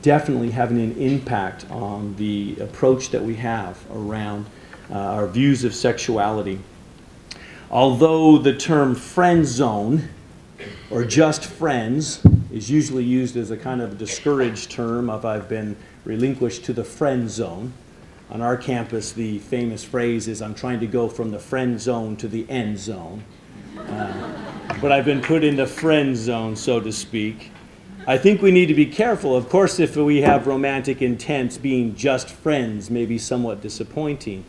definitely having an impact on the approach that we have around our views of sexuality. Although the term friend zone or just friends is usually used as a kind of discouraged term of I've been relinquished to the friend zone. On our campus, the famous phrase is I'm trying to go from the friend zone to the end zone. But I've been put in the friend zone, so to speak. I think we need to be careful. Of course, if we have romantic intents, being just friends may be somewhat disappointing.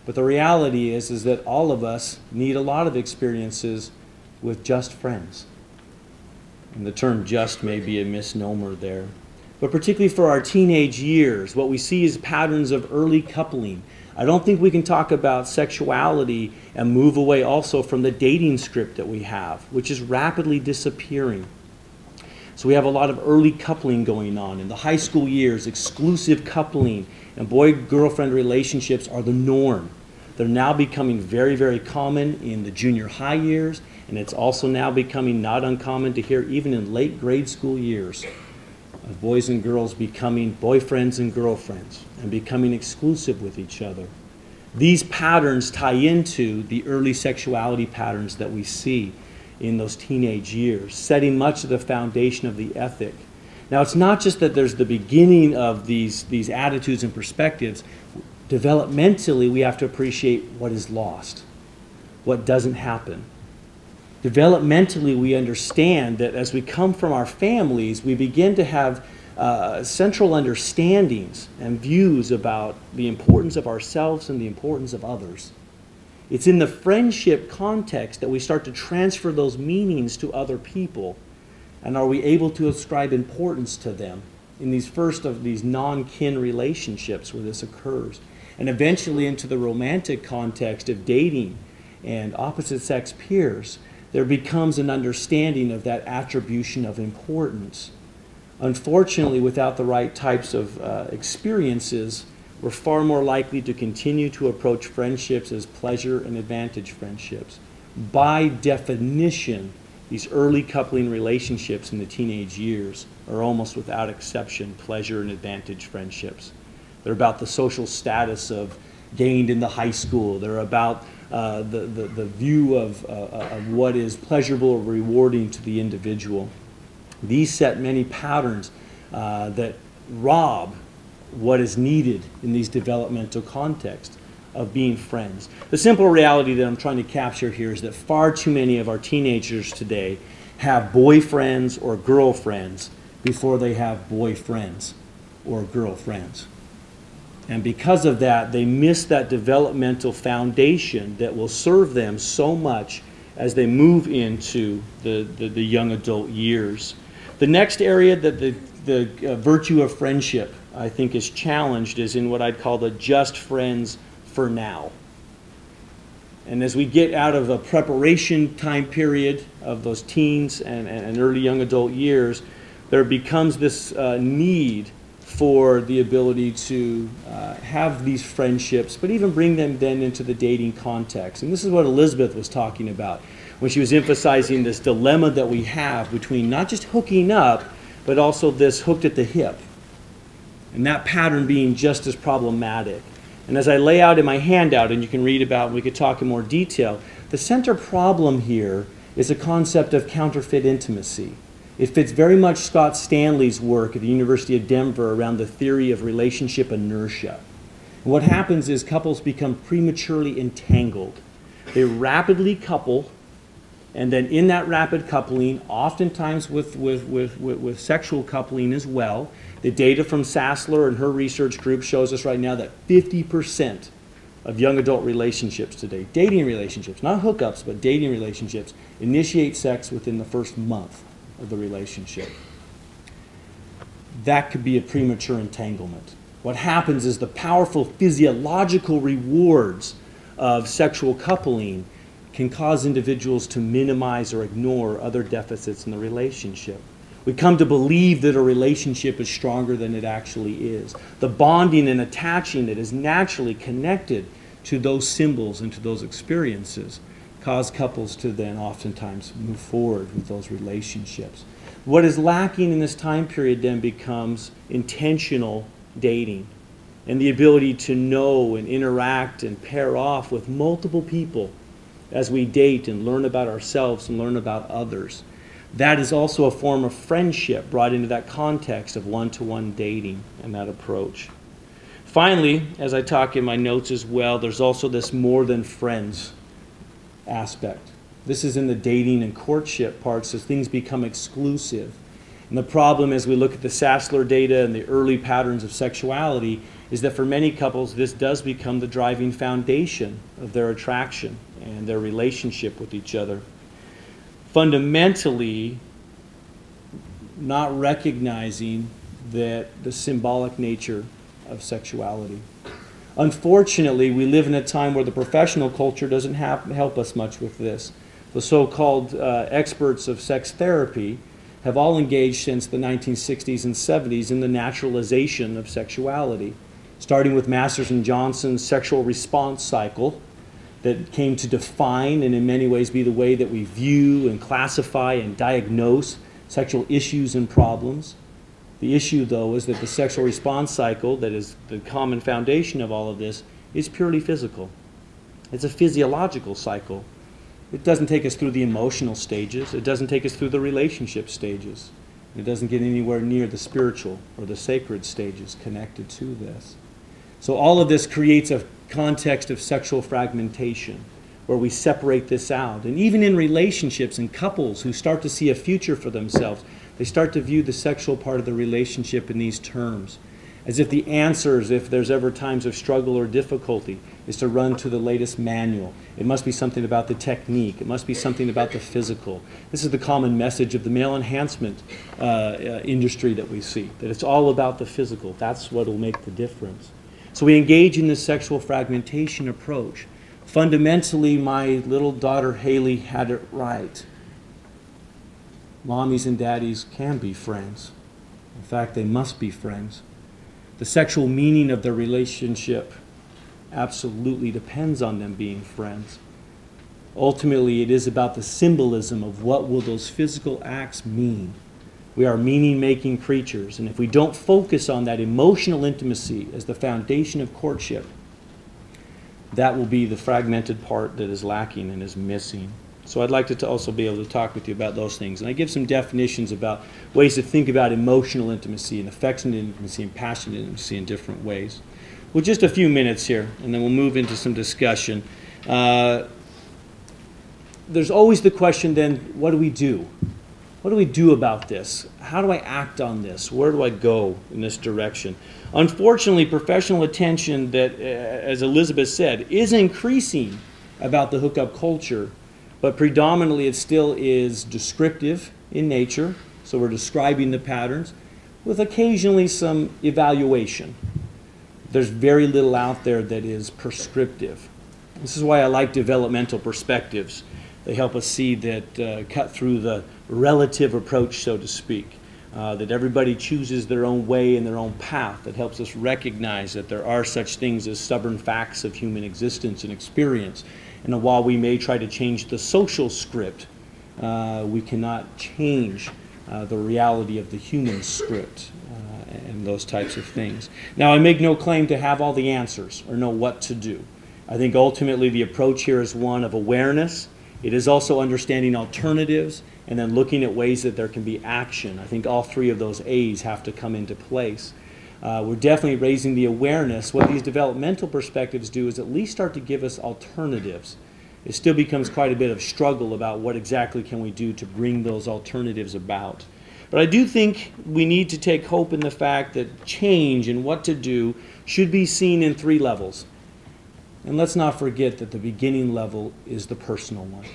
But the reality is that all of us need a lot of experiences with just friends. And the term just may be a misnomer there. But particularly for our teenage years, what we see is patterns of early coupling. I don't think we can talk about sexuality and move away also from the dating script that we have, which is rapidly disappearing. So we have a lot of early coupling going on. In the high school years, exclusive coupling and boy-girlfriend relationships are the norm. They're now becoming very, very common in the junior high years, and it's also now becoming not uncommon to hear even in late grade school years of boys and girls becoming boyfriends and girlfriends and becoming exclusive with each other. These patterns tie into the early sexuality patterns that we see in those teenage years, setting much of the foundation of the ethic. Now, it's not just that there's the beginning of these attitudes and perspectives. Developmentally, we have to appreciate what is lost, what doesn't happen. Developmentally, we understand that as we come from our families, we begin to have central understandings and views about the importance of ourselves and the importance of others. It's in the friendship context that we start to transfer those meanings to other people. And are we able to ascribe importance to them in these first of these non-kin relationships where this occurs? And eventually into the romantic context of dating and opposite sex peers, there becomes an understanding of that attribution of importance. Unfortunately, without the right types of experiences, we're far more likely to continue to approach friendships as pleasure and advantage friendships. By definition, these early coupling relationships in the teenage years are almost without exception pleasure and advantage friendships. They're about the social status of gained in the high school. They're about the view of what is pleasurable or rewarding to the individual. These set many patterns that rob what is needed in these developmental contexts of being friends. The simple reality that I'm trying to capture here is that far too many of our teenagers today have boyfriends or girlfriends before they have boyfriends or girlfriends. And because of that, they miss that developmental foundation that will serve them so much as they move into the young adult years. The next area that the virtue of friendship, I think, is challenged is in what I'd call the just friends for now. And as we get out of a preparation time period of those teens and early young adult years, there becomes this need for the ability to have these friendships, but even bring them then into the dating context. And this is what Elizabeth was talking about when she was emphasizing this dilemma that we have between not just hooking up, but also this hooked at the hip. And that pattern being just as problematic. And as I lay out in my handout, and you can read about, and we could talk in more detail, the center problem here is a concept of counterfeit intimacy. It fits very much Scott Stanley's work at the University of Denver around the theory of relationship inertia. And what happens is couples become prematurely entangled. They rapidly couple, and then in that rapid coupling, oftentimes with sexual coupling as well, the data from Sassler and her research group shows us right now that 50% of young adult relationships today, dating relationships, not hookups, but dating relationships, initiate sex within the first month of the relationship. That could be a premature entanglement. What happens is the powerful physiological rewards of sexual coupling can cause individuals to minimize or ignore other deficits in the relationship. We come to believe that a relationship is stronger than it actually is. The bonding and attaching that is naturally connected to those symbols and to those experiences cause couples to then oftentimes move forward with those relationships. What is lacking in this time period then becomes intentional dating and the ability to know and interact and pair off with multiple people as we date and learn about ourselves and learn about others. That is also a form of friendship brought into that context of one-to-one dating and that approach. Finally, as I talk in my notes as well, there's also this more than friends aspect. This is in the dating and courtship parts as things become exclusive. And the problem as we look at the Sassler data and the early patterns of sexuality is that for many couples this does become the driving foundation of their attraction and their relationship with each other. Fundamentally, not recognizing that the symbolic nature of sexuality. Unfortunately, we live in a time where the professional culture doesn't help us much with this. The so-called experts of sex therapy have all engaged since the 1960s and 70s in the naturalization of sexuality, starting with Masters and Johnson's sexual response cycle that came to define and in many ways be the way that we view and classify and diagnose sexual issues and problems. The issue, though, is that the sexual response cycle, that is the common foundation of all of this, is purely physical. It's a physiological cycle. It doesn't take us through the emotional stages. It doesn't take us through the relationship stages. It doesn't get anywhere near the spiritual or the sacred stages connected to this. So all of this creates a context of sexual fragmentation where we separate this out. And even in relationships and couples who start to see a future for themselves, they start to view the sexual part of the relationship in these terms, as if the answers, if there's ever times of struggle or difficulty, is to run to the latest manual. It must be something about the technique. It must be something about the physical. This is the common message of the male enhancement industry that we see, that it's all about the physical. That's what will make the difference. So we engage in this sexual fragmentation approach. Fundamentally, my little daughter Haley had it right. Mommies and daddies can be friends. In fact, they must be friends. The sexual meaning of their relationship absolutely depends on them being friends. Ultimately, it is about the symbolism of what will those physical acts mean. We are meaning-making creatures, and if we don't focus on that emotional intimacy as the foundation of courtship, that will be the fragmented part that is lacking and is missing. So I'd like to also be able to talk with you about those things. And I give some definitions about ways to think about emotional intimacy and affectionate intimacy and passionate intimacy in different ways. Well, just a few minutes here, and then we'll move into some discussion. There's always the question then, what do we do? What do we do about this? How do I act on this? Where do I go in this direction? Unfortunately, professional attention that, as Elizabeth said, is increasing about the hookup culture, but predominantly it still is descriptive in nature, so we're describing the patterns, with occasionally some evaluation. There's very little out there that is prescriptive. This is why I like developmental perspectives. They help us see that, cut through the relative approach, so to speak, that everybody chooses their own way and their own path. That helps us recognize that there are such things as stubborn facts of human existence and experience. And while we may try to change the social script, we cannot change the reality of the human script and those types of things. Now, I make no claim to have all the answers or know what to do. I think ultimately the approach here is one of awareness. It is also understanding alternatives and then looking at ways that there can be action. I think all three of those A's have to come into place. We're definitely raising the awareness. What these developmental perspectives do is at least start to give us alternatives. It still becomes quite a bit of struggle about what exactly can we do to bring those alternatives about. But I do think we need to take hope in the fact that change and what to do should be seen in three levels. And let's not forget that the beginning level is the personal one.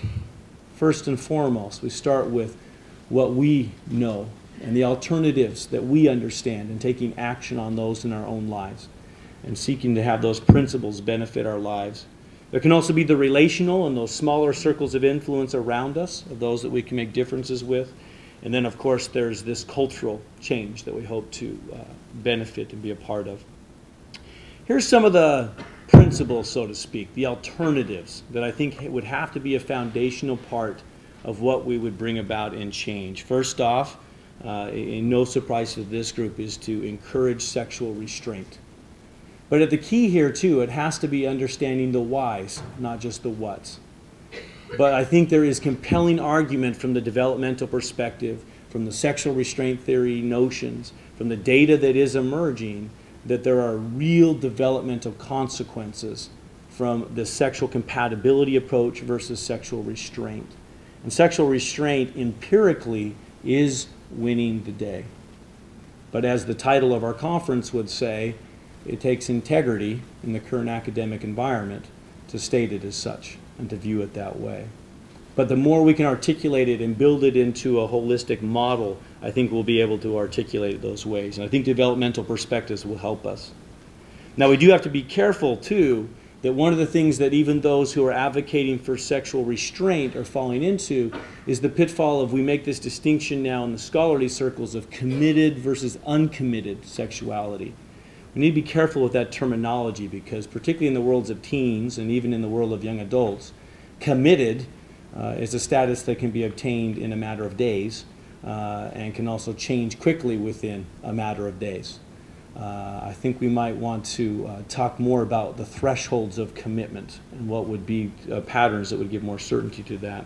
First and foremost, we start with what we know and the alternatives that we understand and taking action on those in our own lives and seeking to have those principles benefit our lives. There can also be the relational and those smaller circles of influence around us, of those that we can make differences with. And then, of course, there's this cultural change that we hope to benefit and be a part of. Here's some of the principles, so to speak, the alternatives that I think would have to be a foundational part of what we would bring about in change. First off, in no surprise to this group, is to encourage sexual restraint. But at the key here too, it has to be understanding the whys, not just the whats. But I think there is compelling argument from the developmental perspective, from the sexual restraint theory notions, from the data that is emerging, that there are real developmental consequences from the sexual compatibility approach versus sexual restraint. And sexual restraint empirically is winning the day. But as the title of our conference would say, it takes integrity in the current academic environment to state it as such and to view it that way. But the more we can articulate it and build it into a holistic model, I think we'll be able to articulate it those ways. And I think developmental perspectives will help us. Now, we do have to be careful, too, that one of the things that even those who are advocating for sexual restraint are falling into is the pitfall of we make this distinction now in the scholarly circles of committed versus uncommitted sexuality. We need to be careful with that terminology because particularly in the worlds of teens and even in the world of young adults, committed is a status that can be obtained in a matter of days and can also change quickly within a matter of days. I think we might want to talk more about the thresholds of commitment and what would be patterns that would give more certainty to that.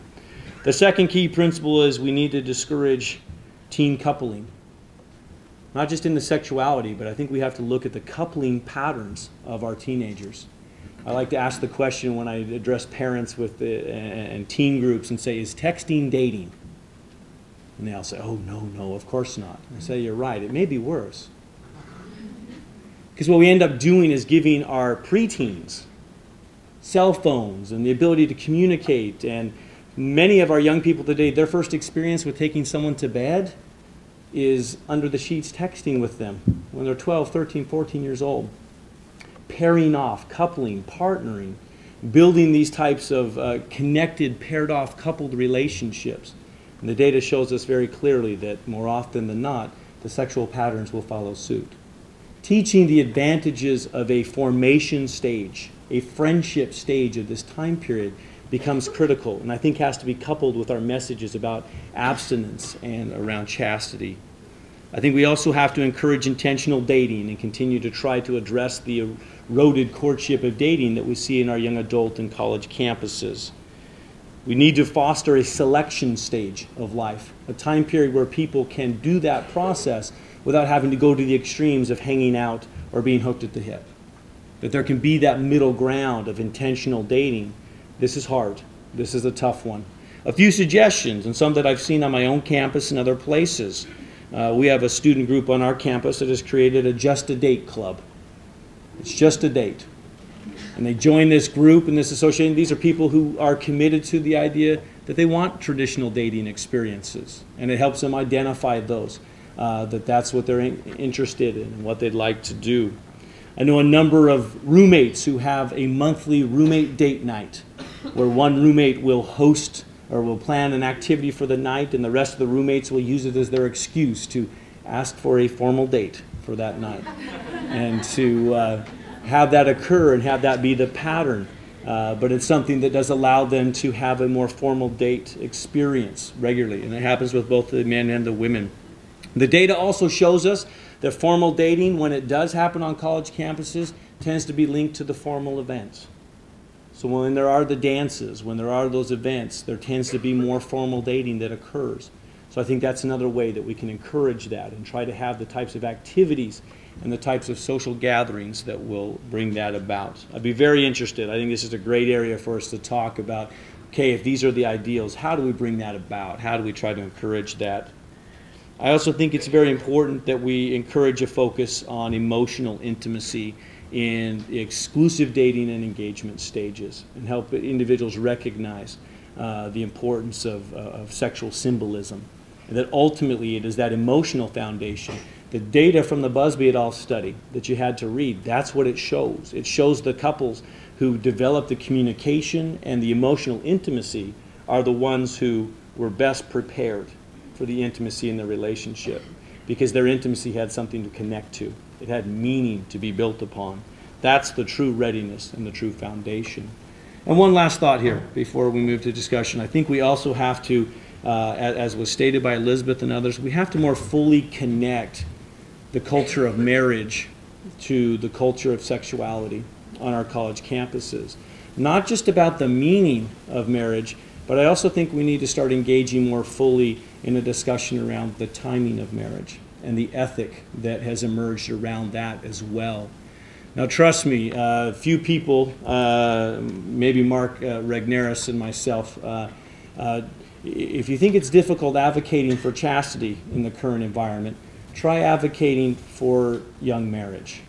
The second key principle is we need to discourage teen coupling. Not just in the sexuality, but I think we have to look at the coupling patterns of our teenagers. I like to ask the question when I address parents with and teen groups and say, is texting dating? And they all say, oh, no, of course not. I say, you're right, it may be worse. Because what we end up doing is giving our preteens cell phones and the ability to communicate. And many of our young people today, their first experience with taking someone to bed is under the sheets texting with them when they're 12, 13, 14 years old. Pairing off, coupling, partnering, building these types of connected, paired off, coupled relationships. And the data shows us very clearly that more often than not, the sexual patterns will follow suit. Teaching the advantages of a formation stage, a friendship stage of this time period becomes critical, and I think has to be coupled with our messages about abstinence and around chastity. I think we also have to encourage intentional dating and continue to try to address the eroded courtship of dating that we see in our young adult and college campuses. We need to foster a selection stage of life, a time period where people can do that process without having to go to the extremes of hanging out or being hooked at the hip. That there can be that middle ground of intentional dating. This is hard. This is a tough one. A few suggestions, and some that I've seen on my own campus and other places. We have a student group on our campus that has created a Just a Date club. It's just a date. And they join this group and this association. These are people who are committed to the idea that they want traditional dating experiences. And it helps them identify those, that's what they're interested in and what they'd like to do. I know a number of roommates who have a monthly roommate date night where one roommate will host or will plan an activity for the night and the rest of the roommates will use it as their excuse to ask for a formal date for that night and to have that occur and have that be the pattern. But it's something that does allow them to have a more formal date experience regularly, and it happens with both the men and the women. The data also shows us that formal dating, when it does happen on college campuses, tends to be linked to the formal events. So when there are the dances, when there are those events, there tends to be more formal dating that occurs. So I think that's another way that we can encourage that and try to have the types of activities and the types of social gatherings that will bring that about. I'd be very interested. I think this is a great area for us to talk about, okay, if these are the ideals, how do we bring that about? How do we try to encourage that? I also think it's very important that we encourage a focus on emotional intimacy in the exclusive dating and engagement stages and help individuals recognize the importance of sexual symbolism. And that ultimately it is that emotional foundation. The data from the Busby et al. Study that you had to read, that's what it shows. It shows the couples who developed the communication and the emotional intimacy are the ones who were best prepared for the intimacy in the relationship because their intimacy had something to connect to. It had meaning to be built upon. That's the true readiness and the true foundation. And one last thought here before we move to discussion. I think we also have to, as was stated by Elizabeth and others, we have to more fully connect the culture of marriage to the culture of sexuality on our college campuses. Not just about the meaning of marriage, but I also think we need to start engaging more fully in a discussion around the timing of marriage and the ethic that has emerged around that as well. Now, trust me, few people, maybe Mark Regneris and myself, if you think it's difficult advocating for chastity in the current environment, try advocating for young marriage.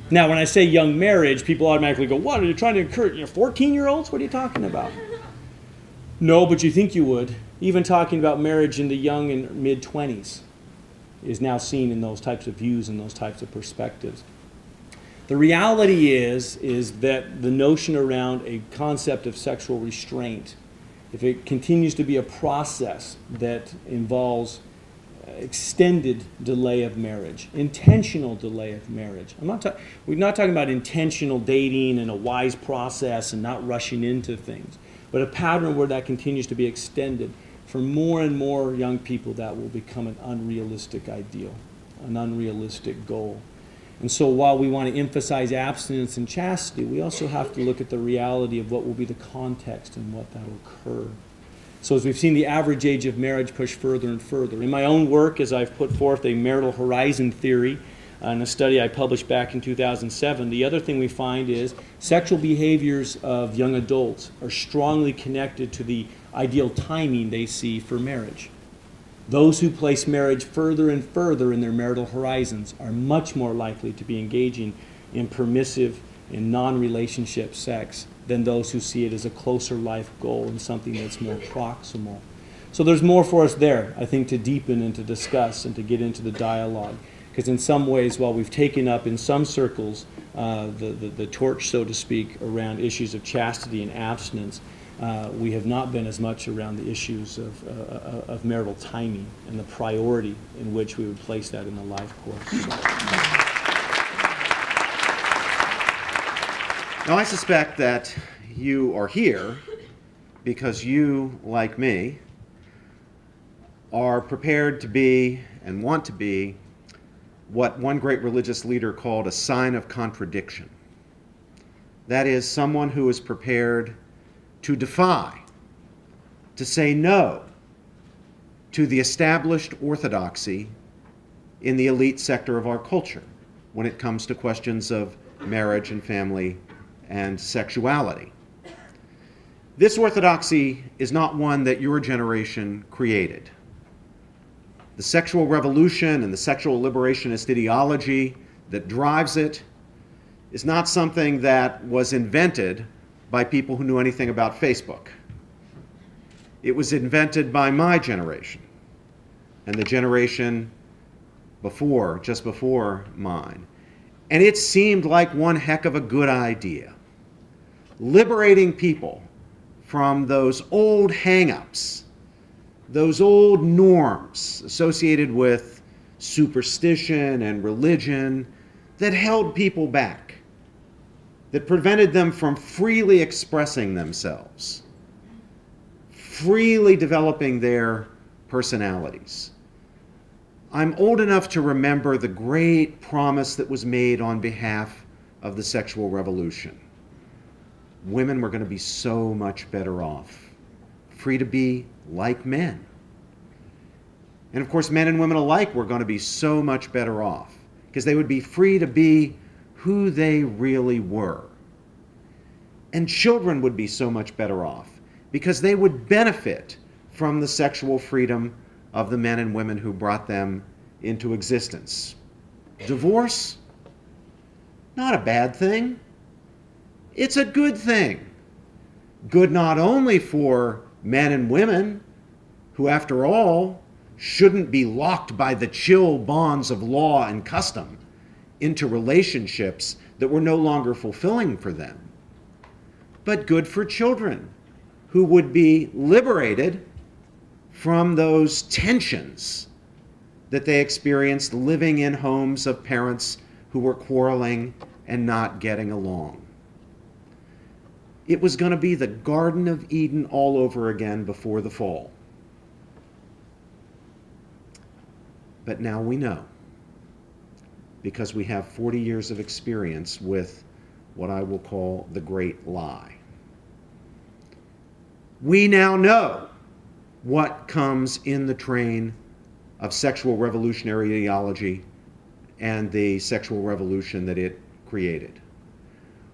Now, when I say young marriage, people automatically go, what, are you trying to encourage 14-year-olds? What are you talking about? No, but you think you would. Even talking about marriage in the young and mid-20s is now seen in those types of views and those types of perspectives. The reality is that the notion around a concept of sexual restraint, if it continues to be a process that involves extended delay of marriage, intentional delay of marriage. We're not talking about intentional dating and a wise process and not rushing into things, but a pattern where that continues to be extended. For more and more young people, that will become an unrealistic ideal, an unrealistic goal. And so while we want to emphasize abstinence and chastity, we also have to look at the reality of what will be the context and what that will occur. So as we've seen the average age of marriage push further and further. In my own work, as I've put forth a marital horizon theory in a study I published back in 2007, the other thing we find is sexual behaviors of young adults are strongly connected to the ideal timing they see for marriage. Those who place marriage further and further in their marital horizons are much more likely to be engaging in permissive and non-relationship sex than those who see it as a closer life goal and something that's more proximal. So there's more for us there, I think, to deepen and to discuss and to get into the dialogue. Because in some ways, while we've taken up in some circles the torch, so to speak, around issues of chastity and abstinence, we have not been as much around the issues of marital timing and the priority in which we would place that in the life course. Now, I suspect that you are here because you, like me, are prepared to be and want to be what one great religious leader called a sign of contradiction. That is, someone who is prepared to defy, to say no to the established orthodoxy in the elite sector of our culture when it comes to questions of marriage and family and sexuality. This orthodoxy is not one that your generation created. The sexual revolution and the sexual liberationist ideology that drives it is not something that was invented by people who knew anything about Facebook. It was invented by my generation and the generation before, just before mine. And it seemed like one heck of a good idea. Liberating people from those old hang-ups, those old norms associated with superstition and religion that held people back, that prevented them from freely expressing themselves, freely developing their personalities. I'm old enough to remember the great promise that was made on behalf of the sexual revolution. Women were going to be so much better off, free to be like men. And of course, men and women alike were going to be so much better off because they would be free to be who they really were. And children would be so much better off because they would benefit from the sexual freedom of the men and women who brought them into existence. Divorce? Not a bad thing. It's a good thing. Good not only for men and women, who after all shouldn't be locked by the chill bonds of law and custom into relationships that were no longer fulfilling for them, but good for children who would be liberated from those tensions that they experienced living in homes of parents who were quarreling and not getting along. It was going to be the Garden of Eden all over again before the fall. But now we know, because we have 40 years of experience with what I will call the great lie. We now know what comes in the train of sexual revolutionary ideology and the sexual revolution that it created.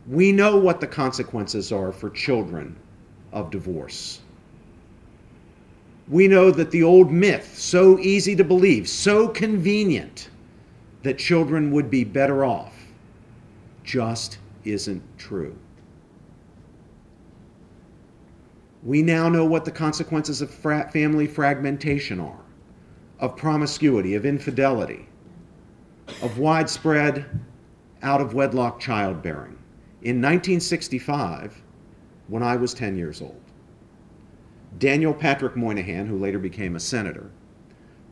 We know what the consequences are for children of divorce. We know that the old myth, so easy to believe, so convenient, that children would be better off, just isn't true. We now know what the consequences of family fragmentation are, of promiscuity, of infidelity, of widespread out-of-wedlock childbearing. In 1965, when I was 10 years old, Daniel Patrick Moynihan, who later became a senator,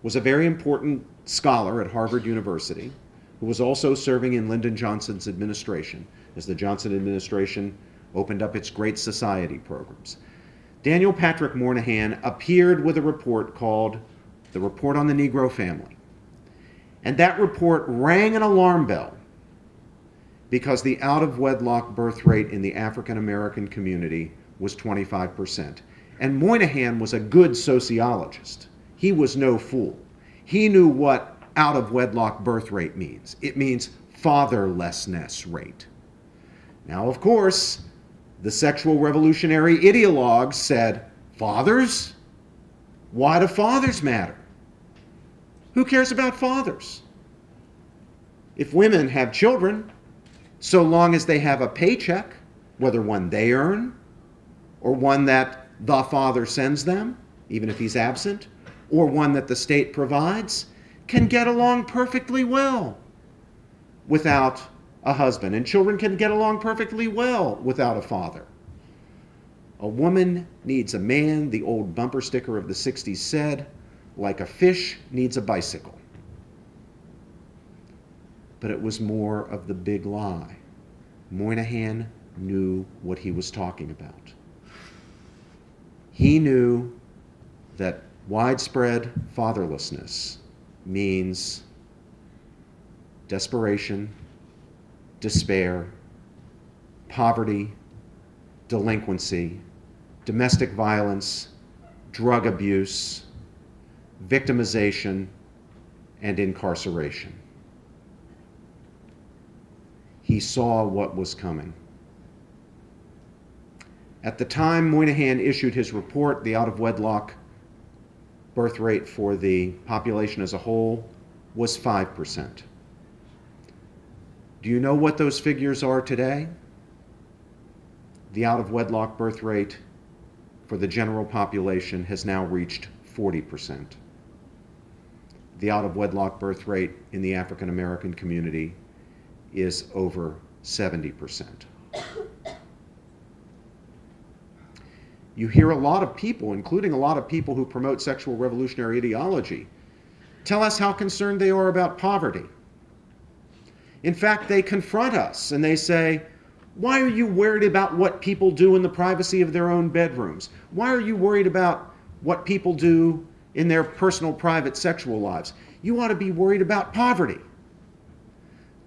was a very important scholar at Harvard University, who was also serving in Lyndon Johnson's administration, as the Johnson administration opened up its Great Society programs. Daniel Patrick Moynihan appeared with a report called The Report on the Negro Family. And that report rang an alarm bell because the out-of-wedlock birth rate in the African American community was 25%. And Moynihan was a good sociologist. He was no fool. He knew what out-of-wedlock birth rate means. It means fatherlessness rate. Now, of course, the sexual revolutionary ideologues said, fathers? Why do fathers matter? Who cares about fathers? If women have children, so long as they have a paycheck, whether one they earn or one that the father sends them, even if he's absent, or one that the state provides, can get along perfectly well without a husband. And children can get along perfectly well without a father. A woman needs a man, the old bumper sticker of the 60s said, like a fish needs a bicycle. But it was more of the big lie. Moynihan knew what he was talking about. He knew that widespread fatherlessness means desperation, despair, poverty, delinquency, domestic violence, drug abuse, victimization, and incarceration. He saw what was coming. At the time Moynihan issued his report, the out-of-wedlock birth rate for the population as a whole was 5%. Do you know what those figures are today? The out-of-wedlock birth rate for the general population has now reached 40%. The out-of-wedlock birth rate in the African American community is over 70%. You hear a lot of people, including a lot of people who promote sexual revolutionary ideology, tell us how concerned they are about poverty. In fact, they confront us and they say, why are you worried about what people do in the privacy of their own bedrooms? Why are you worried about what people do in their personal, private sexual lives? You ought to be worried about poverty.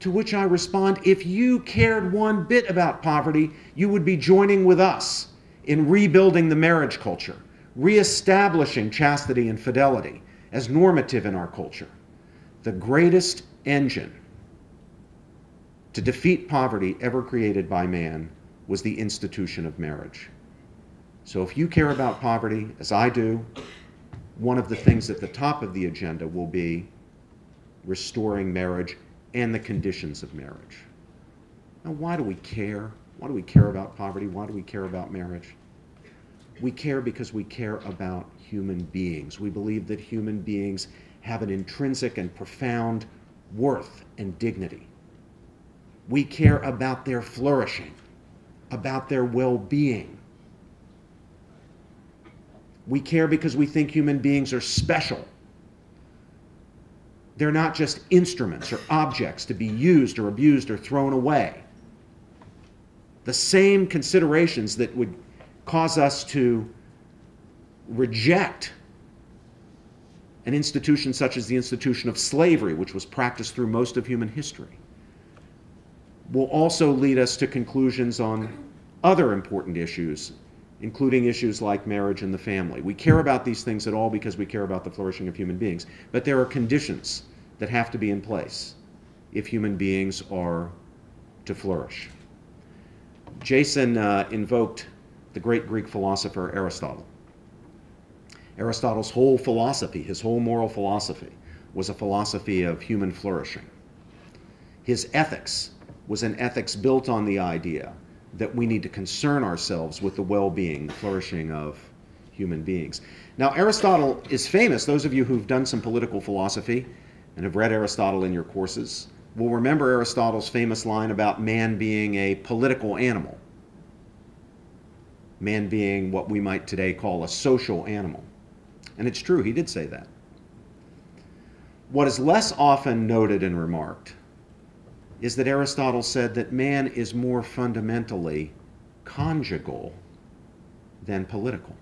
To which I respond, if you cared one bit about poverty, you would be joining with us in rebuilding the marriage culture, reestablishing chastity and fidelity as normative in our culture. The greatest engine to defeat poverty ever created by man was the institution of marriage. So if you care about poverty, as I do, one of the things at the top of the agenda will be restoring marriage and the conditions of marriage. Now, why do we care? Why do we care about poverty? Why do we care about marriage? We care because we care about human beings. We believe that human beings have an intrinsic and profound worth and dignity. We care about their flourishing, about their well-being. We care because we think human beings are special. They're not just instruments or objects to be used or abused or thrown away. the same considerations that would cause us to reject an institution such as the institution of slavery, which was practiced through most of human history, will also lead us to conclusions on other important issues, including issues like marriage and the family. We care about these things at all because we care about the flourishing of human beings, but there are conditions that have to be in place if human beings are to flourish. Jason invoked the great Greek philosopher Aristotle. Aristotle's whole philosophy, his whole moral philosophy, was a philosophy of human flourishing. His ethics was an ethics built on the idea that we need to concern ourselves with the well-being, the flourishing of human beings. Now, Aristotle is famous. Those of you who've done some political philosophy and have read Aristotle in your courses will remember Aristotle's famous line about man being a political animal, man being what we might today call a social animal. And it's true, he did say that. What is less often noted and remarked is that Aristotle said that man is more fundamentally conjugal than political.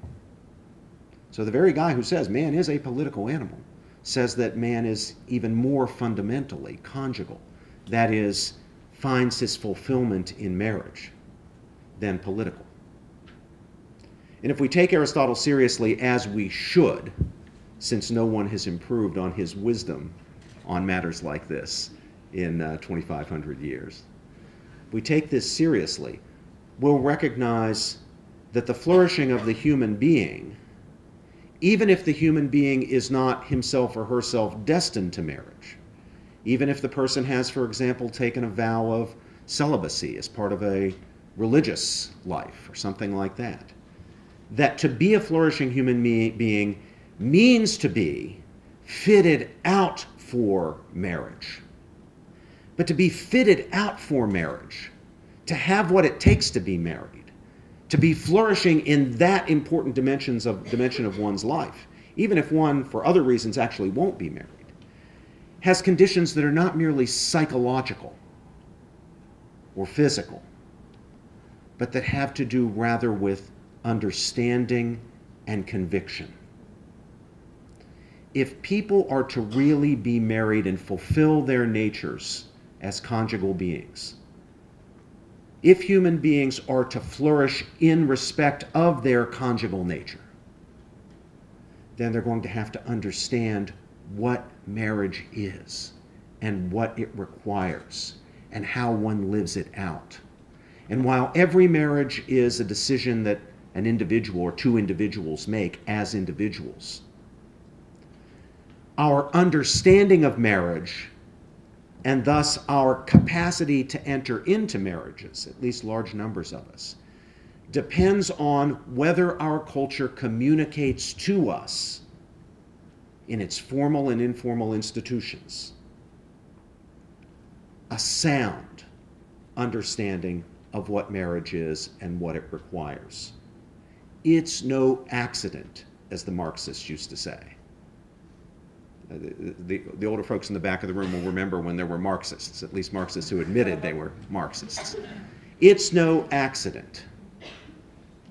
So the very guy who says man is a political animal says that man is even more fundamentally conjugal, that is, finds his fulfillment in marriage, than political. And if we take Aristotle seriously, as we should, since no one has improved on his wisdom on matters like this in 2,500 years, if we take this seriously, we'll recognize that the flourishing of the human being, even if the human being is not himself or herself destined to marriage, even if the person has, for example, taken a vow of celibacy as part of a religious life or something like that, that to be a flourishing human being means to be fitted out for marriage. But to be fitted out for marriage, to have what it takes to be married, to be flourishing in that important dimension of one's life, even if one, for other reasons, actually won't be married, has conditions that are not merely psychological or physical, but that have to do rather with understanding and conviction. If people are to really be married and fulfill their natures as conjugal beings, if human beings are to flourish in respect of their conjugal nature, then they're going to have to understand what marriage is and what it requires and how one lives it out. And while every marriage is a decision that an individual or two individuals make as individuals, our understanding of marriage and thus our capacity to enter into marriages, at least large numbers of us, depends on whether our culture communicates to us in its formal and informal institutions a sound understanding of what marriage is and what it requires. It's no accident, as the Marxists used to say. The older folks in the back of the room will remember when there were Marxists, at least Marxists who admitted they were Marxists. It's no accident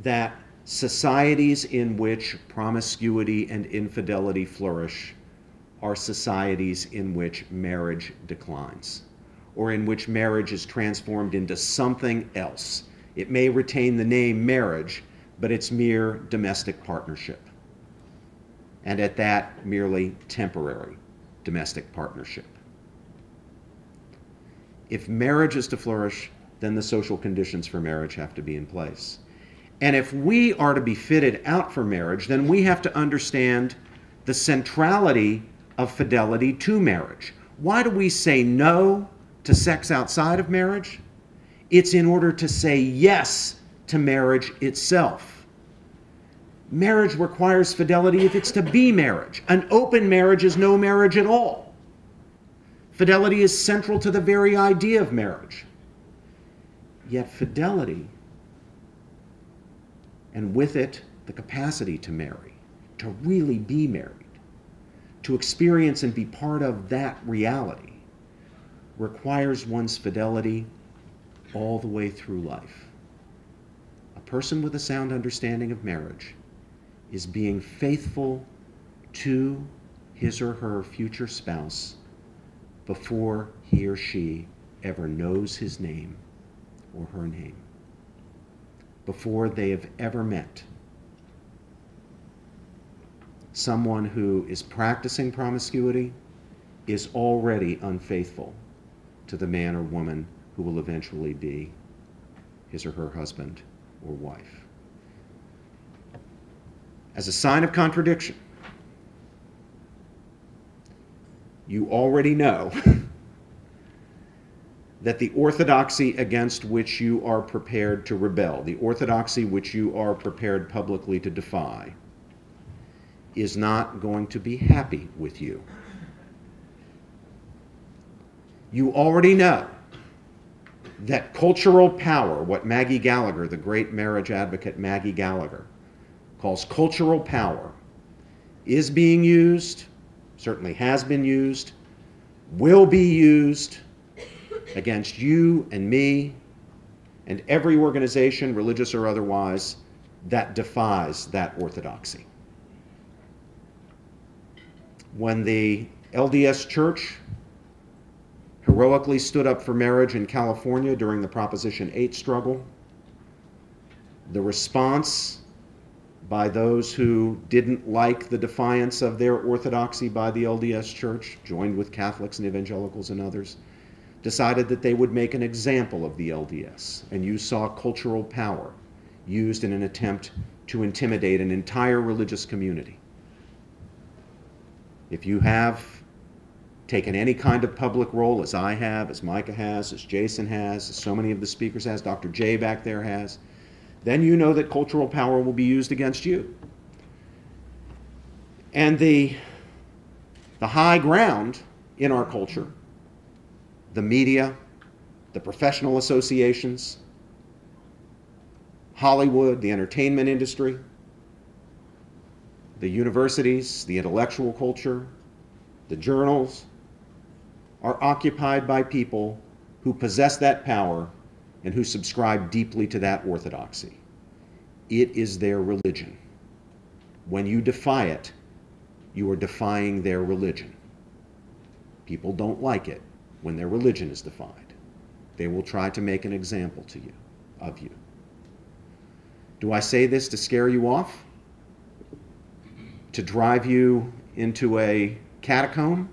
that societies in which promiscuity and infidelity flourish are societies in which marriage declines, or in which marriage is transformed into something else. It may retain the name marriage, but it's mere domestic partnership. And at that, merely temporary domestic partnership. If marriage is to flourish, then the social conditions for marriage have to be in place. And if we are to be fitted out for marriage, then we have to understand the centrality of fidelity to marriage. Why do we say no to sex outside of marriage? It's in order to say yes to marriage itself. Marriage requires fidelity if it's to be marriage. An open marriage is no marriage at all. Fidelity is central to the very idea of marriage. Yet fidelity, and with it the capacity to marry, to really be married, to experience and be part of that reality, requires one's fidelity all the way through life. person with a sound understanding of marriage is being faithful to his or her future spouse before he or she ever knows his name or her name, before they have ever met. Someone who is practicing promiscuity is already unfaithful to the man or woman who will eventually be his or her husband or wife. As a sign of contradiction, you already know that the orthodoxy against which you are prepared to rebel, the orthodoxy which you are prepared publicly to defy, is not going to be happy with you. You already know that cultural power, what Maggie Gallagher, the great marriage advocate Maggie Gallagher, calls cultural power, is being used, certainly has been used, will be used against you and me and every organization, religious or otherwise, that defies that orthodoxy. When the LDS Church heroically stood up for marriage in California during the Proposition 8 struggle, the response by those who didn't like the defiance of their orthodoxy by the LDS Church, joined with Catholics and evangelicals and others, decided that they would make an example of the LDS. And you saw cultural power used in an attempt to intimidate an entire religious community. If you have taken any kind of public role, as I have, as Micah has, as Jason has, as so many of the speakers has, Dr. Jay back there has, then you know that cultural power will be used against you. And the high ground in our culture, the media, the professional associations, Hollywood, the entertainment industry, the universities, the intellectual culture, the journals, are occupied by people who possess that power and who subscribe deeply to that orthodoxy. It is their religion. When you defy it, you are defying their religion. People don't like it when their religion is defied. They will try to make an example to you, of you. Do I say this to scare you off? To drive you into a catacomb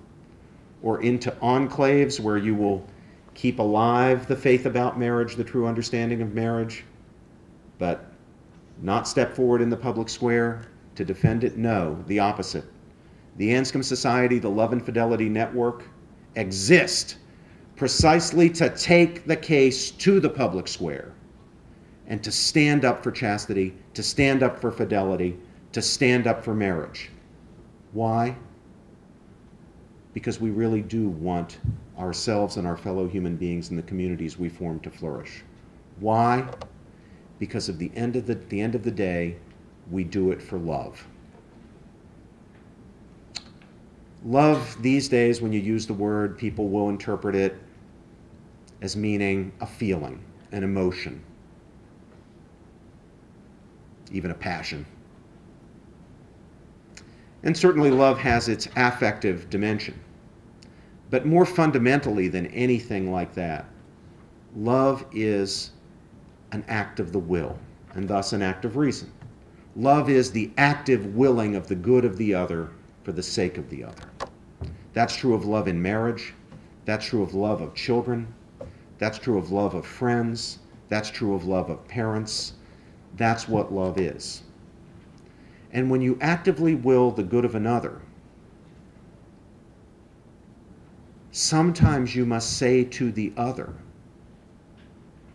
or into enclaves where you will keep alive the faith about marriage, the true understanding of marriage, but not step forward in the public square to defend it? No, the opposite. The Anscombe Society, the Love and Fidelity Network, exist precisely to take the case to the public square and to stand up for chastity, to stand up for fidelity, to stand up for marriage. Why? Because we really do want ourselves and our fellow human beings in the communities we form to flourish. Why? Because at the end of the day, we do it for love. Love, these days, when you use the word, people will interpret it as meaning a feeling, an emotion, even a passion. And certainly love has its affective dimension. But more fundamentally than anything like that, love is an act of the will, and thus an act of reason. Love is the active willing of the good of the other for the sake of the other. That's true of love in marriage. That's true of love of children. That's true of love of friends. That's true of love of parents. That's what love is. And when you actively will the good of another, sometimes you must say to the other,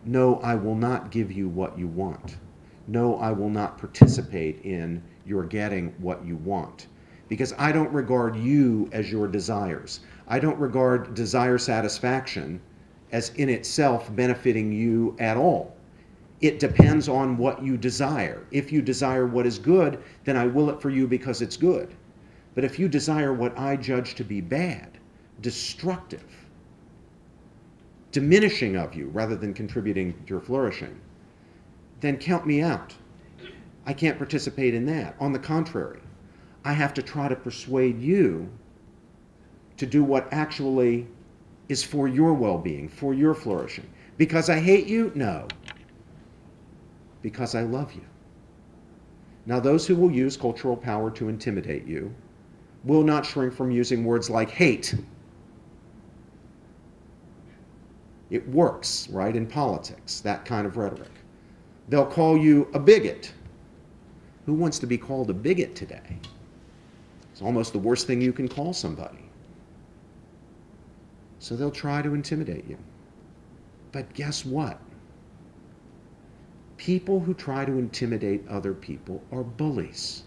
no, I will not give you what you want. No, I will not participate in your getting what you want. Because I don't regard you as your desires. I don't regard desire satisfaction as in itself benefiting you at all. It depends on what you desire. If you desire what is good, then I will it for you because it's good. But if you desire what I judge to be bad, destructive, diminishing of you rather than contributing to your flourishing, then count me out. I can't participate in that. On the contrary, I have to try to persuade you to do what actually is for your well-being, for your flourishing. Because I hate you? No. Because I love you. Now, those who will use cultural power to intimidate you will not shrink from using words like hate. It works, right, in politics, that kind of rhetoric. They'll call you a bigot. Who wants to be called a bigot today? It's almost the worst thing you can call somebody. So they'll try to intimidate you. But guess what? People who try to intimidate other people are bullies.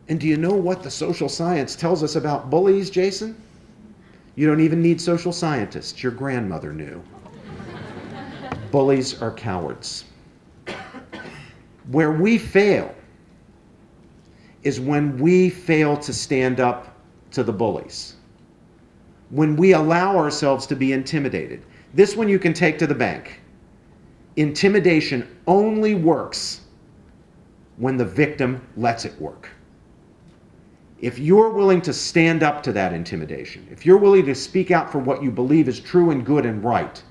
And do you know what the social science tells us about bullies, Jason? You don't even need social scientists. Your grandmother knew. Bullies are cowards. Where we fail is when we fail to stand up to the bullies. When we allow ourselves to be intimidated. This one you can take to the bank. Intimidation only works when the victim lets it work. If you're willing to stand up to that intimidation, if you're willing to speak out for what you believe is true and good and right,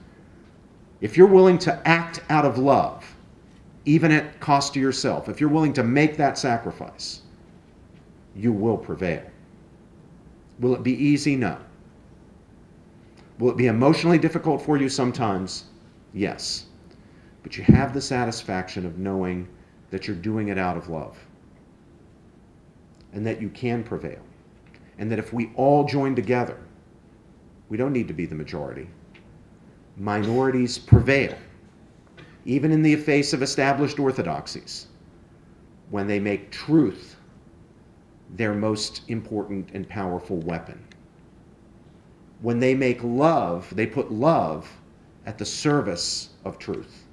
if you're willing to act out of love, even at cost to yourself, if you're willing to make that sacrifice, you will prevail. Will it be easy? No. Will it be emotionally difficult for you sometimes? Yes. But you have the satisfaction of knowing that you're doing it out of love and that you can prevail. And that if we all join together, we don't need to be the majority. Minorities prevail, even in the face of established orthodoxies, when they make truth their most important and powerful weapon. When they make love, they put love at the service of truth.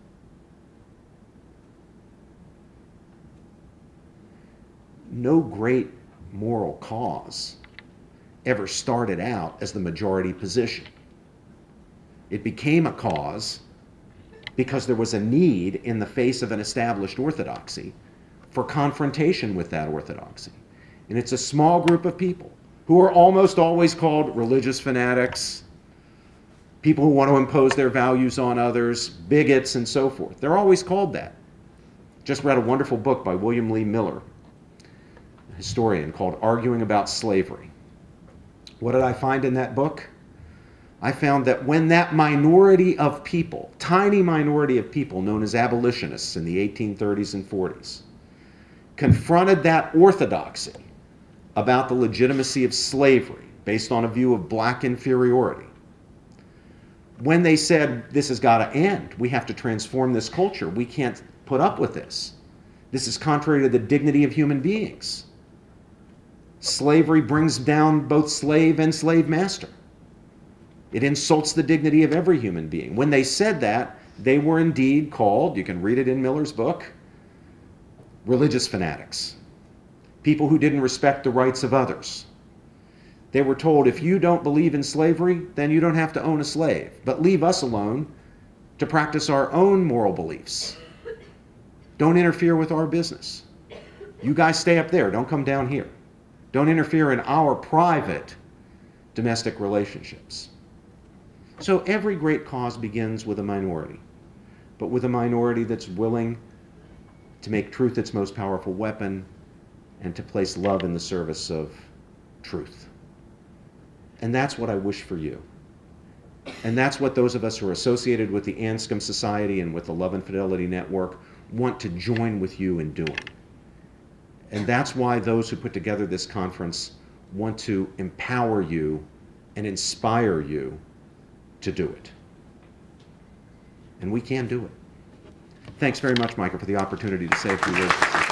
No great moral cause ever started out as the majority position. It became a cause because there was a need in the face of an established orthodoxy for confrontation with that orthodoxy. And it's a small group of people who are almost always called religious fanatics, people who want to impose their values on others, bigots, and so forth. They're always called that. Just read a wonderful book by William Lee Miller, a historian, called Arguing About Slavery. What did I find in that book? I found that when that minority of people, tiny minority of people known as abolitionists in the 1830s and 40s, confronted that orthodoxy about the legitimacy of slavery based on a view of black inferiority, when they said, this has got to end, we have to transform this culture, we can't put up with this, this is contrary to the dignity of human beings. Slavery brings down both slave and slave master. It insults the dignity of every human being. When they said that, they were indeed called, you can read it in Miller's book, religious fanatics. People who didn't respect the rights of others. They were told, if you don't believe in slavery, then you don't have to own a slave, but leave us alone to practice our own moral beliefs. Don't interfere with our business. You guys stay up there, don't come down here. Don't interfere in our private domestic relationships. So every great cause begins with a minority, but with a minority that's willing to make truth its most powerful weapon and to place love in the service of truth. And that's what I wish for you. And that's what those of us who are associated with the Anscombe Society and with the Love and Fidelity Network want to join with you in doing. And that's why those who put together this conference want to empower you and inspire you to do it. And we can do it. Thanks very much, Michael, for the opportunity to say a few words.